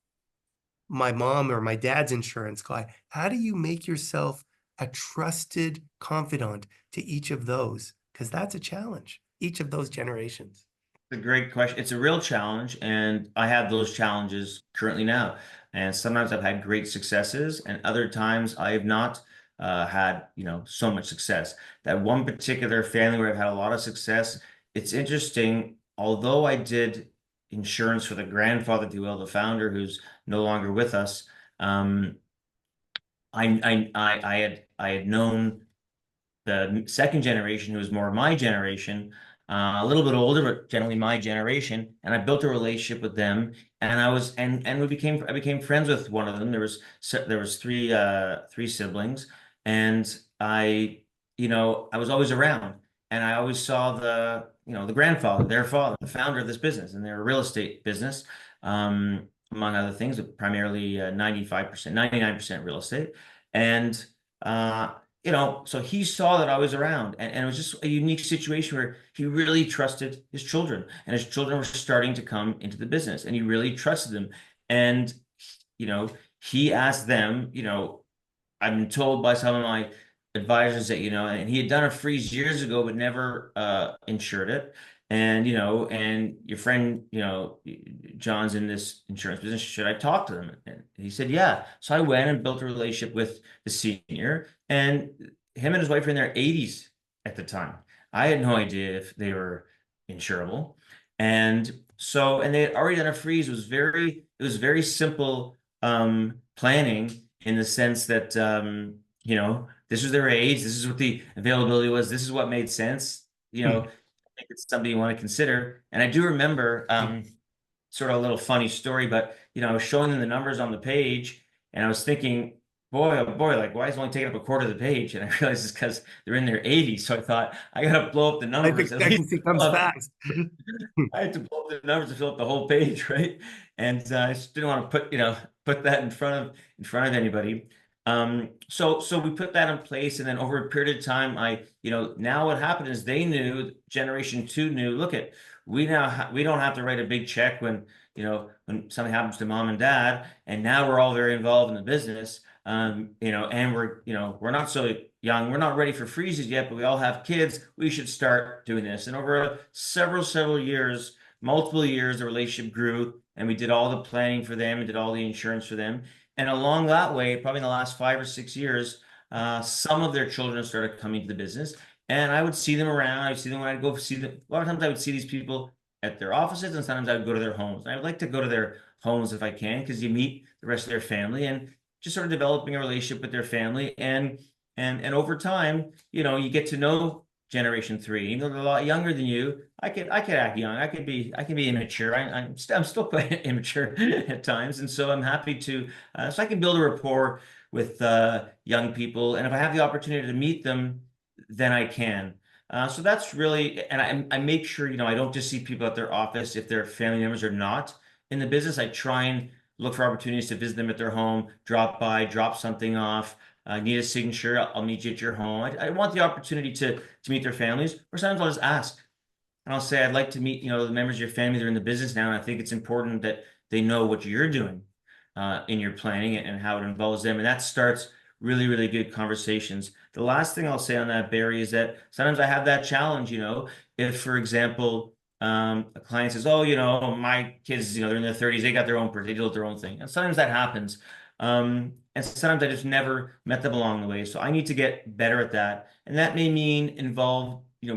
my mom or my dad's insurance guy? How do you make yourself a trusted confidant to each of those? Because that's a challenge, each of those generations. It's a great question. It's a real challenge, and I have those challenges currently now. And sometimes I've had great successes, and other times I have not had, so much success. That one particular family where I've had a lot of success, it's interesting. Although I did insurance for the grandfather, if you will, the founder who's no longer with us, um, I had known the second generation, who was more my generation, a little bit older, but generally my generation. And I built a relationship with them, and I became friends with one of them. There was three siblings, and I was always around, and I always saw the grandfather, their father, the founder of this business, and they're a real estate business, among other things, but primarily 95%, 99% real estate. And uh, so he saw that I was around, and it was just a unique situation where he really trusted his children, and his children were starting to come into the business, and he really trusted them. And, you know, he asked them, I've been told by some of my advisors that, and he had done a freeze years ago, but never insured it. And your friend, John's in this insurance business. Should I talk to them? And he said, yeah. So I went and built a relationship with the senior, and him and his wife were in their 80s at the time. I had no idea if they were insurable. And they had already done a freeze. It was very simple planning in the sense that This was their age. This is what the availability was. This is what made sense. You know, I think it's something you want to consider. And I do remember, sort of a little funny story, but I was showing them the numbers on the page, and I was thinking, boy, oh boy, like why is it only taking up a quarter of the page? And I realized it's because they're in their 80s. So I thought I gotta blow up the Life numbers at least. expectancy comes fast. I had to blow up the numbers to fill up the whole page, right? And I just didn't want to put that in front of anybody. So we put that in place, and then over a period of time, now what happened is they knew, generation two knew, look at, we don't have to write a big check when something happens to mom and dad, and now we're all very involved in the business. And we're not so young, we're not ready for freezes yet, but we all have kids. We should start doing this. And over several years, multiple years, the relationship grew, and we did all the planning for them and did all the insurance for them. And along that way, probably in the last 5 or 6 years, some of their children started coming to the business, and I would see them around. I would see them when I'd go see them. A lot of times I would see these people at their offices, and sometimes I would go to their homes. And I would like to go to their homes if I can, because you meet the rest of their family and just sort of developing a relationship with their family. And over time, you get to know generation three. Even though they're a lot younger than you, I could act young. I can be immature. I'm still quite immature at times, and so I'm happy to so I can build a rapport with young people, and if I have the opportunity to meet them, then I can. So that's really, and I make sure I don't just see people at their office if their family members are not in the business. I try and look for opportunities to visit them at their home, drop by, drop something off. Need a signature, I'll meet you at your home. I want the opportunity to meet their families, or sometimes I'll just ask. And I'll say, I'd like to meet, the members of your family that are in the business now, and I think it's important that they know what you're doing in your planning and how it involves them. And that starts really, really good conversations. The last thing I'll say on that, Barry, is that sometimes I have that challenge, if, for example, a client says, oh, my kids, they're in their 30s, they got their own, they deal with their own thing. And sometimes that happens. And sometimes I just never met them along the way. So I need to get better at that. And that may mean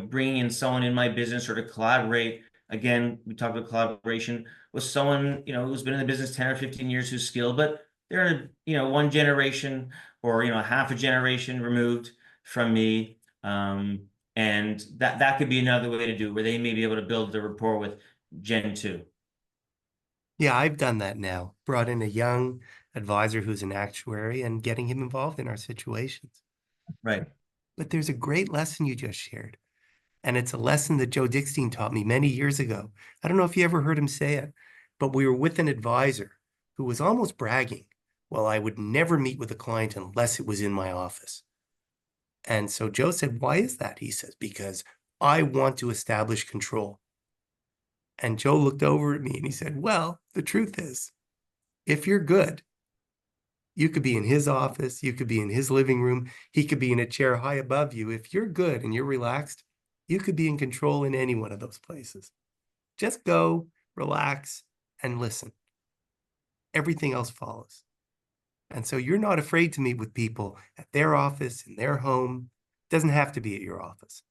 bringing in someone in my business or to collaborate. Again, we talked about collaboration with someone, who's been in the business 10 or 15 years, who's skilled, but they're, one generation or, half a generation removed from me. And that could be another way to do it, where they may be able to build the rapport with Gen 2. Yeah, I've done that now. Brought in a young advisor who's an actuary and getting him involved in our situations. Right. But there's a great lesson you just shared. And it's a lesson that Joe Dickstein taught me many years ago. I don't know if you ever heard him say it, but we were with an advisor who was almost bragging. Well, I would never meet with a client unless it was in my office. And so Joe said, why is that? He says, because I want to establish control. And Joe looked over at me and he said, well, the truth is, if you're good, you could be in his office, you could be in his living room, he could be in a chair high above you. If you're good and you're relaxed, you could be in control in any one of those places. Just go, relax, and listen. Everything else follows. And so you're not afraid to meet with people at their office, in their home. It doesn't have to be at your office.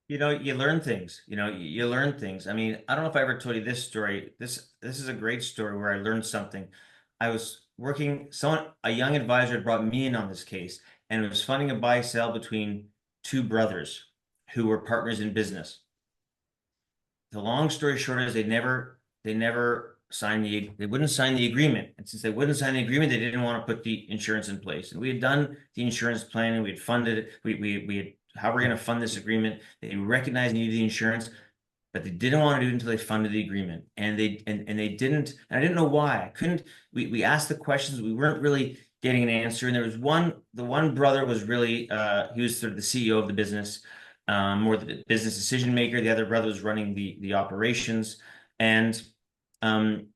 You learn things. You learn things. I mean, I don't know if I ever told you this story. This is a great story where I learned something. I was working, a young advisor had brought me in on this case, and it was funding a buy sell between two brothers who were partners in business. The long story short is they never they wouldn't sign the agreement. And since they wouldn't sign the agreement, they didn't want to put the insurance in place. And we had done the insurance planning, we had funded it, we had, how we're going to fund this agreement. They recognized needed the insurance, but they didn't want to do it until they funded the agreement. And they didn't, and I didn't know why. I couldn't, we asked the questions, we weren't really getting an answer. And there was the one brother was really, he was sort of the CEO of the business, more the business decision maker. The other brother was running the operations. And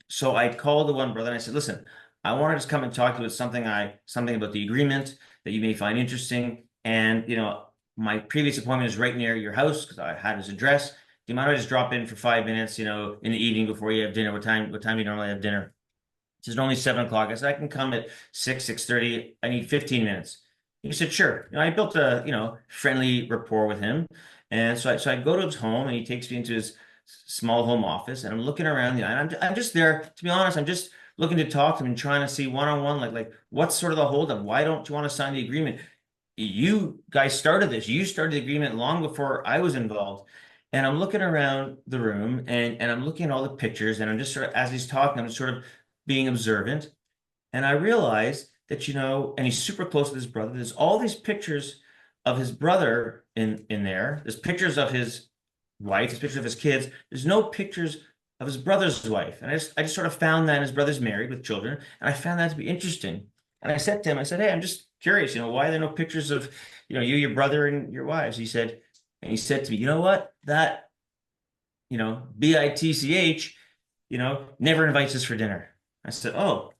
so I called the one brother and I said, listen, I want to just come and talk to you about something about the agreement that you may find interesting. And, my previous appointment is right near your house because I had his address. Do you mind if I just drop in for 5 minutes, in the evening before you have dinner? What time do you normally have dinner? It's only 7 o'clock. I said, I can come at 6:30. I need 15 minutes. He said, sure. I built a, friendly rapport with him. And so I go to his home and he takes me into his small home office, and I'm looking around, and I'm just there, to be honest, I'm just looking to talk to him and trying to see one-on-one, like what's sort of the holdup? Why don't you want to sign the agreement? you guys started this. You started the agreement long before I was involved. And I'm looking around the room and I'm looking at all the pictures and I'm just sort of, as he's talking, I'm just sort of being observant. And I realized that, and he's super close with his brother. There's all these pictures of his brother in there. There's pictures of his wife, there's pictures of his kids. There's no pictures of his brother's wife. And I just sort of found that his brother's married with children. And I found that to be interesting. And I said to him, I said, hey, I'm just curious, why are there no pictures of, you, your brother and your wives? And he said to me, you know what? That, BITCH, never invites us for dinner. I said, oh,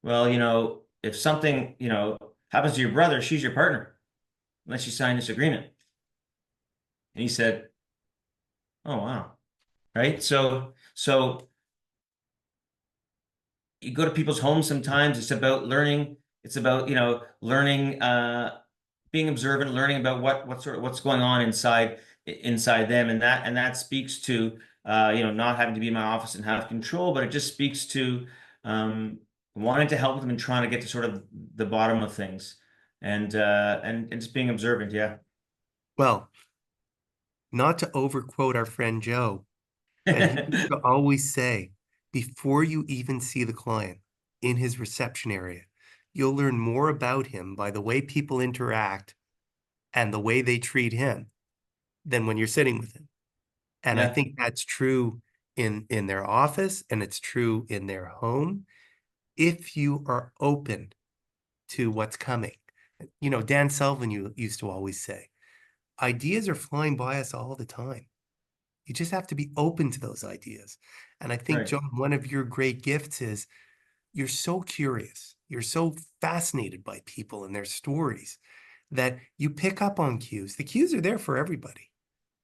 well, if something, happens to your brother, she's your partner, unless you sign this agreement. And he said, oh, wow. Right. So you go to people's homes sometimes, it's about learning. It's about, learning, being observant, learning about what's going on inside them. And that speaks to, not having to be in my office and have control, but it just speaks to, wanting to help them and trying to get to sort of the bottom of things and just being observant. Yeah. Well, not to overquote our friend Joe, but he used to always say, before you even see the client in his reception area, you'll learn more about him by the way people interact and the way they treat him than when you're sitting with him. And I Yeah. think that's true in their office, and it's true in their home. If you are open to what's coming, Dan Sullivan used to always say, ideas are flying by us all the time. You just have to be open to those ideas. And I think, Right. John, one of your great gifts is you're so curious. You're so fascinated by people and their stories that you pick up on cues. The cues are there for everybody,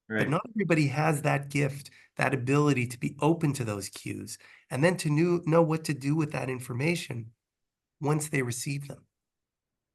but Right. not everybody has that gift, that ability to be open to those cues and then to know what to do with that information once they receive them.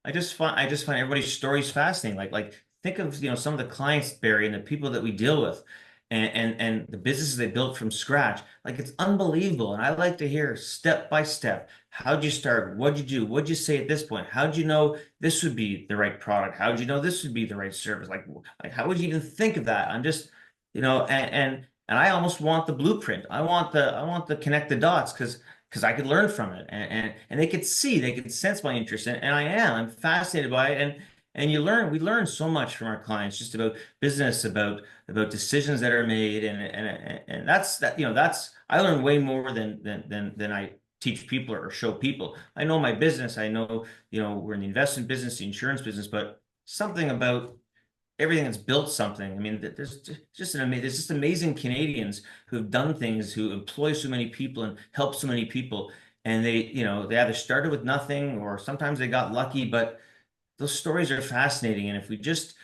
I just find everybody's stories fascinating. Like think of, some of the clients, Barry, and the people that we deal with and the businesses they built from scratch. Like it's unbelievable. And I like to hear step by step. How'd you start? What'd you do? What'd you say at this point? How'd you know this would be the right product? How'd you know this would be the right service? Like how would you even think of that? I'm just, and I almost want the blueprint. I want the connect the dots because I could learn from it and they could sense my interest and I'm fascinated by it and we learn so much from our clients just about business, about decisions that are made and that's I learn way more than I teach people or show people. I know my business, I know, we're in the investment business, the insurance business, but something about everything that's built something. I mean, there's just amazing Canadians who've done things, who employ so many people and help so many people. And they either started with nothing or sometimes they got lucky, but those stories are fascinating. And if we just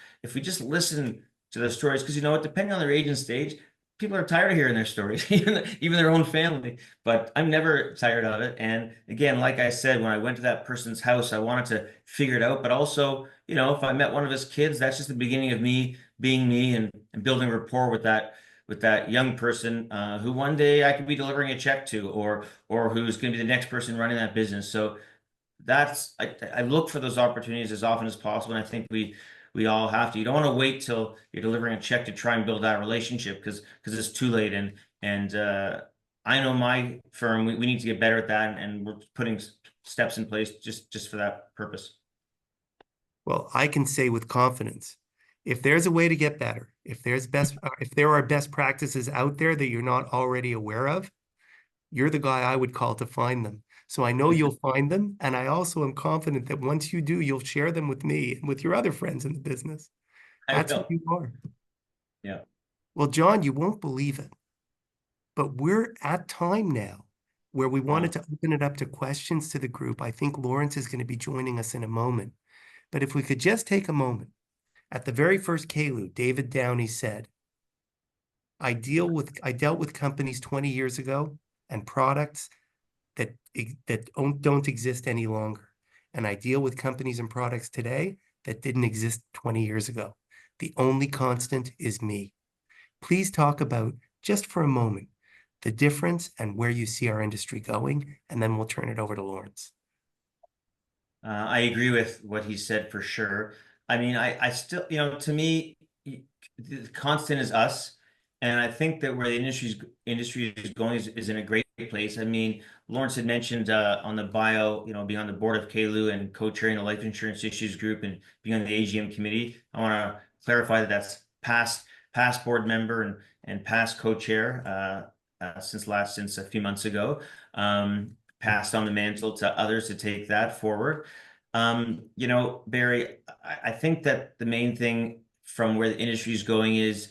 listen to those stories, because you know what, depending on their age and stage, people are tired of hearing their stories, even their own family. But I'm never tired of it. And again, like I said, when I went to that person's house, I wanted to figure it out. But also, if I met one of his kids, that's just the beginning of me being me and building rapport with that young person who one day I could be delivering a check to, or who's going to be the next person running that business. So I look for those opportunities as often as possible, and I think we all have to. You don't want to wait till you're delivering a check to try and build that relationship because it's too late. And I know my firm, we need to get better at that, and we're putting steps in place just for that purpose. Well, I can say with confidence, if there's a way to get better, if there are best practices out there that you're not already aware of, you're the guy I would call to find them. So I know you'll find them. And I also am confident that once you do, you'll share them with me and with your other friends in the business. I That's who will. you are. Yeah. Well, John, you won't believe it, but we're at time now where we wanted Wow. to open it up to questions to the group. I think Lawrence is going to be joining us in a moment. But if we could just take a moment. At the very first KLU, David Downey said, I dealt with companies 20 years ago and products that don't exist any longer. And I deal with companies and products today that didn't exist 20 years ago. The only constant is me. Please talk about, just for a moment, the difference and where you see our industry going, and then we'll turn it over to Lawrence. I agree with what he said for sure. I mean, I still, to me, the constant is us. And I think that where the industry is going is in a great place. I mean, Lawrence had mentioned on the bio, being on the board of KLU and co-chairing the life insurance issues group and being on the AGM committee. I want to clarify that that's past board member and past co-chair since a few months ago. Passed on the mantle to others to take that forward. Barry, I think that the main thing from where the industry is going is,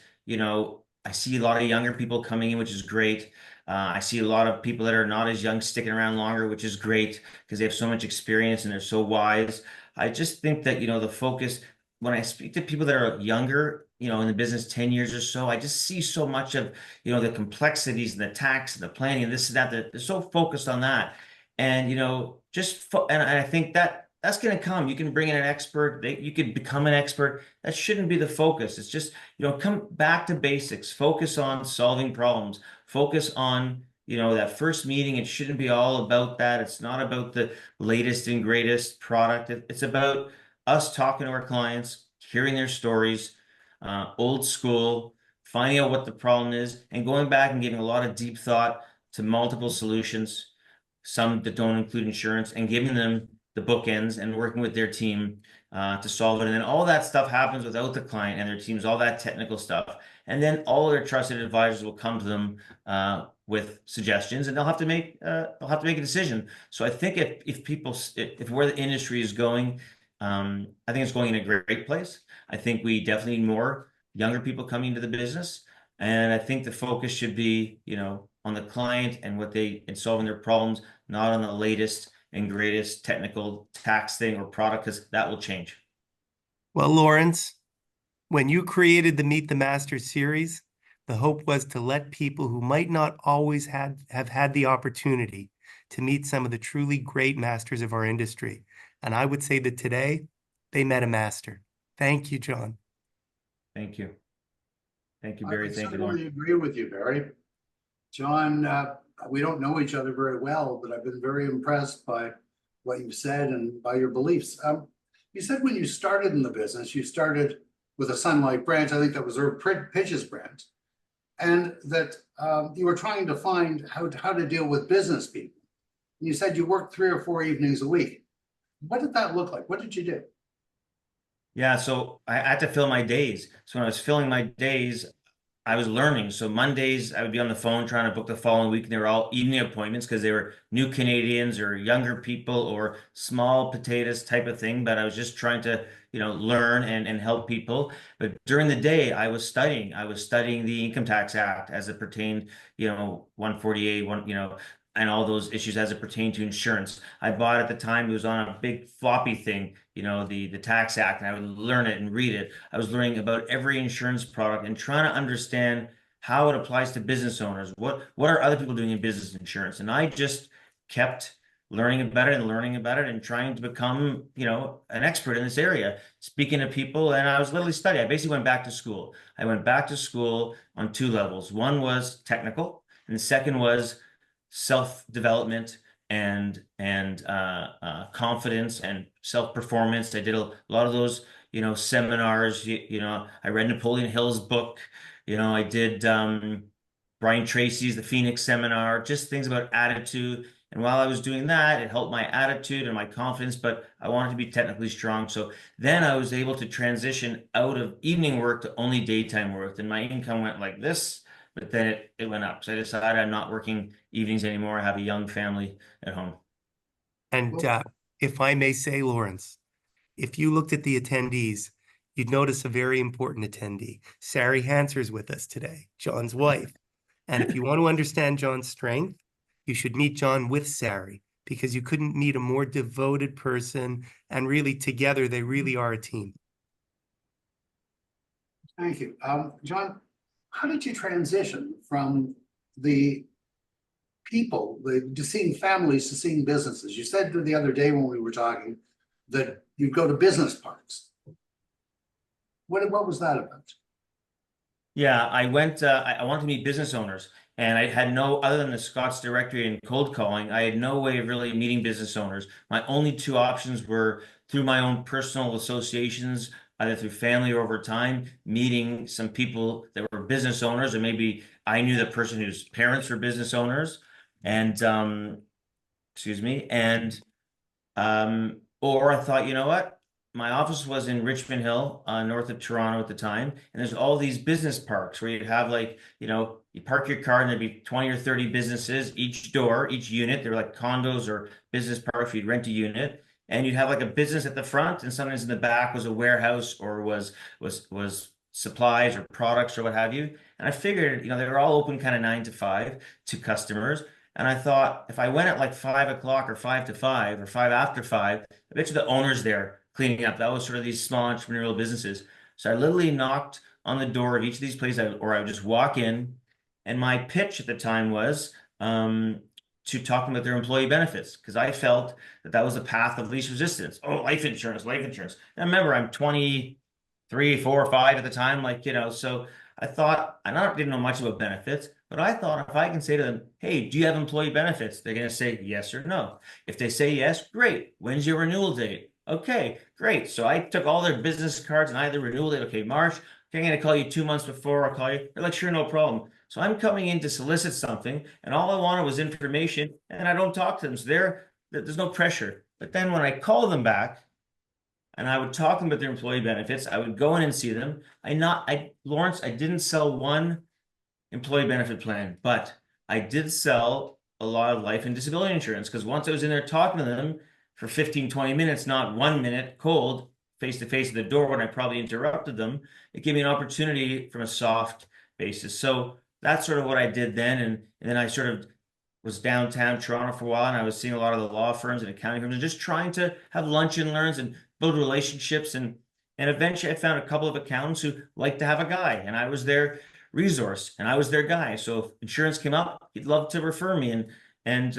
I see a lot of younger people coming in, which is great. I see a lot of people that are not as young sticking around longer, which is great because they have so much experience and they're so wise. I just think that, the focus, when I speak to people that are younger, in the business 10 years or so, I just see so much of, the complexities and the tax and the planning and this and that. They're so focused on that. And, and I think that's going to come. You can bring in an expert. You could become an expert. That shouldn't be the focus. It's just, come back to basics. Focus on solving problems. Focus on, that first meeting. It shouldn't be all about that. It's not about the latest and greatest product. It's about us talking to our clients, hearing their stories, old school, finding out what the problem is, and going back and giving a lot of deep thought to multiple solutions, some that don't include insurance, and giving them the bookends and working with their team to solve it. And then all that stuff happens without the client and their teams, all that technical stuff. And then all their trusted advisors will come to them with suggestions, and they'll have to make a decision. So I think if where the industry is going, I think it's going in a great place. I think we definitely need more younger people coming into the business. And I think the focus should be, on the client and solving their problems, not on the latest and greatest technical tax thing or product, because that will change. Well, Lawrence, when you created the Meet the Masters series, the hope was to let people who might not always have had the opportunity to meet some of the truly great masters of our industry. And I would say that today they met a master. Thank you, John. Thank you. Thank you, I Barry. would Thank you, certainly Lauren. agree with you, Barry. John, we don't know each other very well, but I've been very impressed by what you've said and by your beliefs. You said when you started in the business, you started with a Sunlight branch. I think that was Irv Pitch's branch, and that you were trying to find how to deal with business people. You said you worked 3 or 4 evenings a week. What did that look like? What did you do? Yeah, so I had to fill my days. So when I was filling my days, I was learning. So Mondays, I would be on the phone trying to book the following week, and they were all evening appointments because they were new Canadians or younger people or small potatoes type of thing. But I was just trying to, learn and help people. But during the day, I was studying. I was studying the Income Tax Act as it pertained, 148, and all those issues as it pertained to insurance. I bought at the time, it was on a big floppy thing, the Tax Act, and I would learn it and read it. I was learning about every insurance product and trying to understand how it applies to business owners. What are other people doing in business insurance? And I just kept learning about it and trying to become, an expert in this area, speaking to people. And I was literally studying. I basically went back to school. I went back to school on 2 levels. One was technical, and the second was self-development and confidence and self-performance. I did a lot of those, seminars. I read Napoleon Hill's book. I did Brian Tracy's The Phoenix Seminar, just things about attitude. And while I was doing that, it helped my attitude and my confidence, but I wanted to be technically strong. So then I was able to transition out of evening work to only daytime work. And my income went like this, but then it went up. So I decided I'm not working evenings anymore. I have a young family at home. And if I may say, Lawrence, if you looked at the attendees, you'd notice a very important attendee. Sari Hanser's with us today, John's wife. And if you want to understand John's strength, you should meet John with Sari, because you couldn't meet a more devoted person. And really, together, they really are a team. Thank you. John, how did you transition from the people, to seeing families, to seeing businesses? You said the other day when we were talking that you go to business parks. What was that about? Yeah, I went, I wanted to meet business owners, and I had no, other than the Scots directory and cold calling, I had no way of really meeting business owners. My only 2 options were through my own personal associations either through family or over time, meeting some people that were business owners, or maybe I knew the person whose parents were business owners, and excuse me, and or I thought, you know what? My office was in Richmond Hill, north of Toronto at the time, and there's all these business parks where you'd have like, you park your car and there'd be 20 or 30 businesses, each door, each unit. They were like condos or business parks. You'd rent a unit, and you'd have like a business at the front, and sometimes in the back was a warehouse or was supplies or products or what have you. And I figured, they were all open kind of 9 to 5 to customers. And I thought if I went at like 5 o'clock or 5 to 5 or 5 after 5, I bet you the owner's there cleaning up. That was sort of these small entrepreneurial businesses. So I literally knocked on the door of each of these places, or I would just walk in. And my pitch at the time was to talk about their employee benefits, because I felt that that was the path of least resistance. Oh, life insurance, life insurance. And remember, I'm 23, 4, 5 at the time, so I thought, didn't know much about benefits, but I thought if I can say to them, hey, do you have employee benefits? They're going to say yes or no. If they say yes, great. When's your renewal date? Okay, great. So I took all their business cards and I had the renewal date. Okay, March. Okay, I'm going to call you 2 months before. I'll call you. They're like, sure, no problem. So I'm coming in to solicit something, and all I wanted was information, and I don't talk to them. So there's no pressure. But then when I call them back, and I would talk to them about their employee benefits, I would go in and see them. Lawrence, I didn't sell one employee benefit plan, but I did sell a lot of life and disability insurance, because once I was in there talking to them for 15, 20 minutes, not 1 minute cold, face to face at the door when I probably interrupted them, it gave me an opportunity from a soft basis. So that's sort of what I did then. And then I sort of was downtown Toronto for a while, and I was seeing a lot of the law firms and accounting firms and just trying to have lunch and learns and build relationships. And eventually I found a couple of accountants who liked to have a guy, and I was their resource and I was their guy. So if insurance came up, he'd love to refer me. And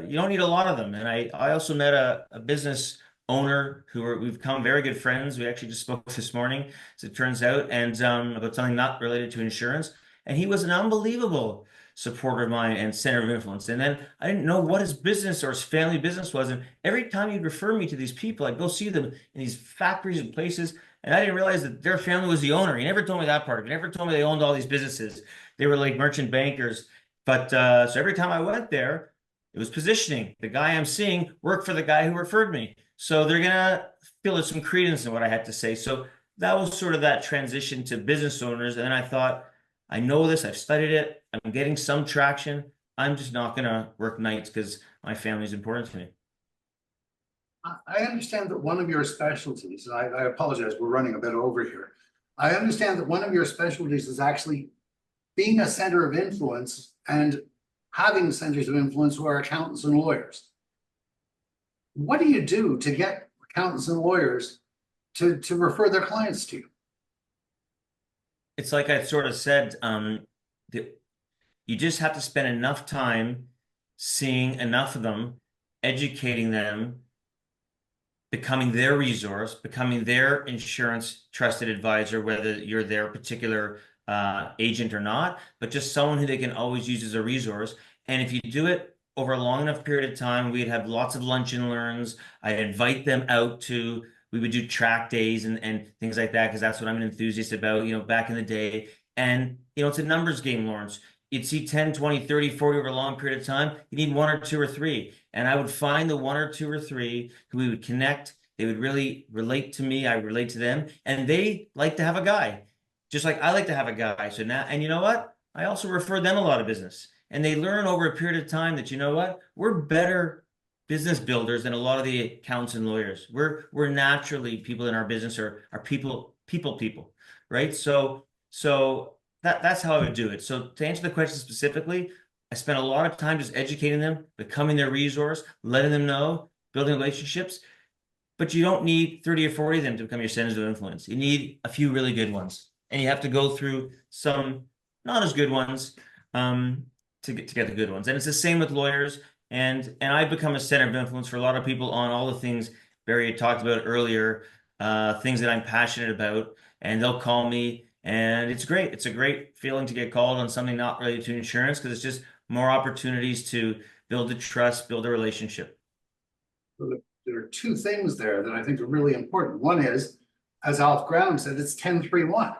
you don't need a lot of them. And I also met a business owner we've become very good friends. We actually just spoke this morning, as it turns out, and about something not related to insurance. And he was an unbelievable supporter of mine and center of influence. And then I didn't know what his business or his family business was. And every time he'd refer me to these people, I'd go see them in these factories and places. And I didn't realize that their family was the owner. He never told me that part. He never told me they owned all these businesses. They were like merchant bankers. But so every time I went there, it was positioning. The guy I'm seeing worked for the guy who referred me. So they're going to feel there's some credence in what I had to say. So that was sort of that transition to business owners. And then I thought, I know this, I've studied it, I'm getting some traction. I'm just not going to work nights because my family is important to me. I understand that one of your specialties, and I apologize, we're running a bit over here. I understand that one of your specialties is actually being a center of influence and having centers of influence who are accountants and lawyers. What do you do to get accountants and lawyers to refer their clients to you? It's like I sort of said, you just have to spend enough time seeing enough of them, educating them, becoming their resource, becoming their insurance trusted advisor, whether you're their particular agent or not, but just someone who they can always use as a resource. And if you do it over a long enough period of time, we'd have lots of lunch and learns. I'd invite them out we would do track days and things like that, because that's what I'm an enthusiast about, back in the day. And, it's a numbers game, Lawrence. You'd see 10, 20, 30, 40 over a long period of time. You need 1 or 2 or 3. And I would find the 1 or 2 or 3 who we would connect. They would really relate to me. I relate to them. And they like to have a guy, just like I like to have a guy. So now, and you know what? I also refer them a lot of business. And they learn over a period of time that, we're better business builders than a lot of the accountants and lawyers. We're naturally, people in our business are people, right? So that's how I would do it. So to answer the question specifically, I spent a lot of time just educating them, becoming their resource, letting them know, building relationships. But you don't need 30 or 40 of them to become your centers of influence. You need a few really good ones. And you have to go through some not as good ones to get the good ones. And it's the same with lawyers. And I've become a center of influence for a lot of people on all the things Barry had talked about earlier, things that I'm passionate about. And they'll call me, and it's great. It's a great feeling to get called on something not related to insurance, because it's just more opportunities to build a trust, build a relationship. There are 2 things there that I think are really important. One is as Alf Graham said, it's 10-3-1.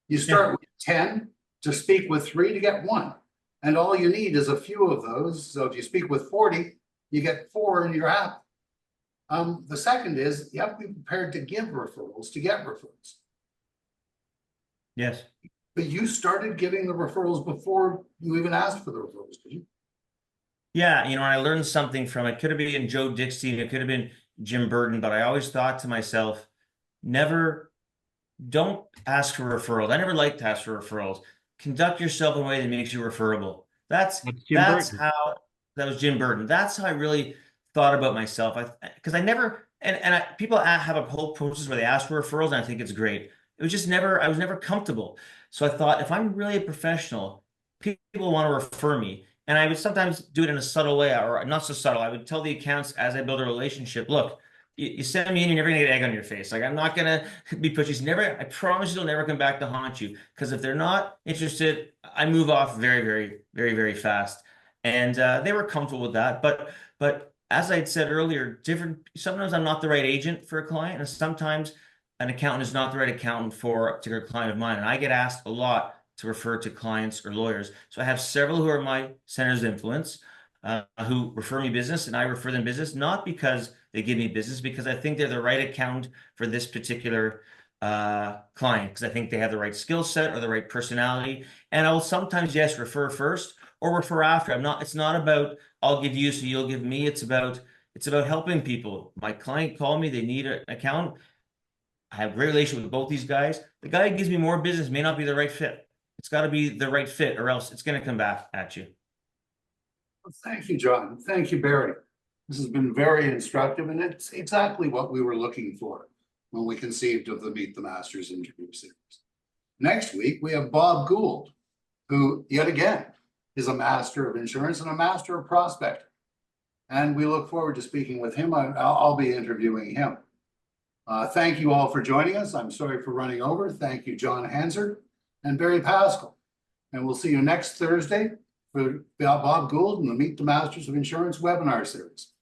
You start with 10 to speak with 3 to get 1. And all you need is a few of those. So if you speak with 40, you get 4 and you're happy. The second is you have to be prepared to give referrals to get referrals. Yes. But you started giving the referrals before you even asked for the referrals, did you? Yeah, I learned something from it. Could have been Joe Dixie, it could have been Jim Burton, but I always thought to myself, don't ask for referrals. I never liked to ask for referrals. Conduct yourself in a way that makes you referable. That's Jim Burton. how that was Jim Burton. That's how I really thought about myself. Because I never people have a whole process where they ask for referrals, and I think it's great. It was just I was never comfortable. So I thought if I'm really a professional, people want to refer me. And I would sometimes do it in a subtle way, or not so subtle. I would tell the accounts as I build a relationship, look, you send me in, you're never gonna get egg on your face. Like, I'm not gonna be pushy. I promise you they'll never come back to haunt you. Because if they're not interested, I move off very, very, very, very fast. And they were comfortable with that. But as I said earlier, sometimes I'm not the right agent for a client, and sometimes an accountant is not the right accountant for a particular client of mine. And I get asked a lot to refer to clients or lawyers. So I have several who are my centers of influence, who refer me business, and I refer them business, not because they give me business, because I think they're the right accountant for this particular client, because I think they have the right skill set or the right personality. And I will sometimes, yes, refer first or refer after. It's not about I'll give you so you'll give me. It's about helping people. My client called me, they need an account. I have a great relationship with both these guys. The guy who gives me more business may not be the right fit. It's got to be the right fit, or else it's going to come back at you. Well, thank you, John. Thank you, Barry. This has been very instructive, and it's exactly what we were looking for when we conceived of the Meet the Masters interview series. Next week, we have Bob Gould, who, yet again, is a master of insurance and a master of prospecting. And we look forward to speaking with him. I'll be interviewing him. Thank you all for joining us. I'm sorry for running over. Thank you, John Hanser and Barry Pascal. And we'll see you next Thursday for Bob Gould and the Meet the Masters of Insurance webinar series.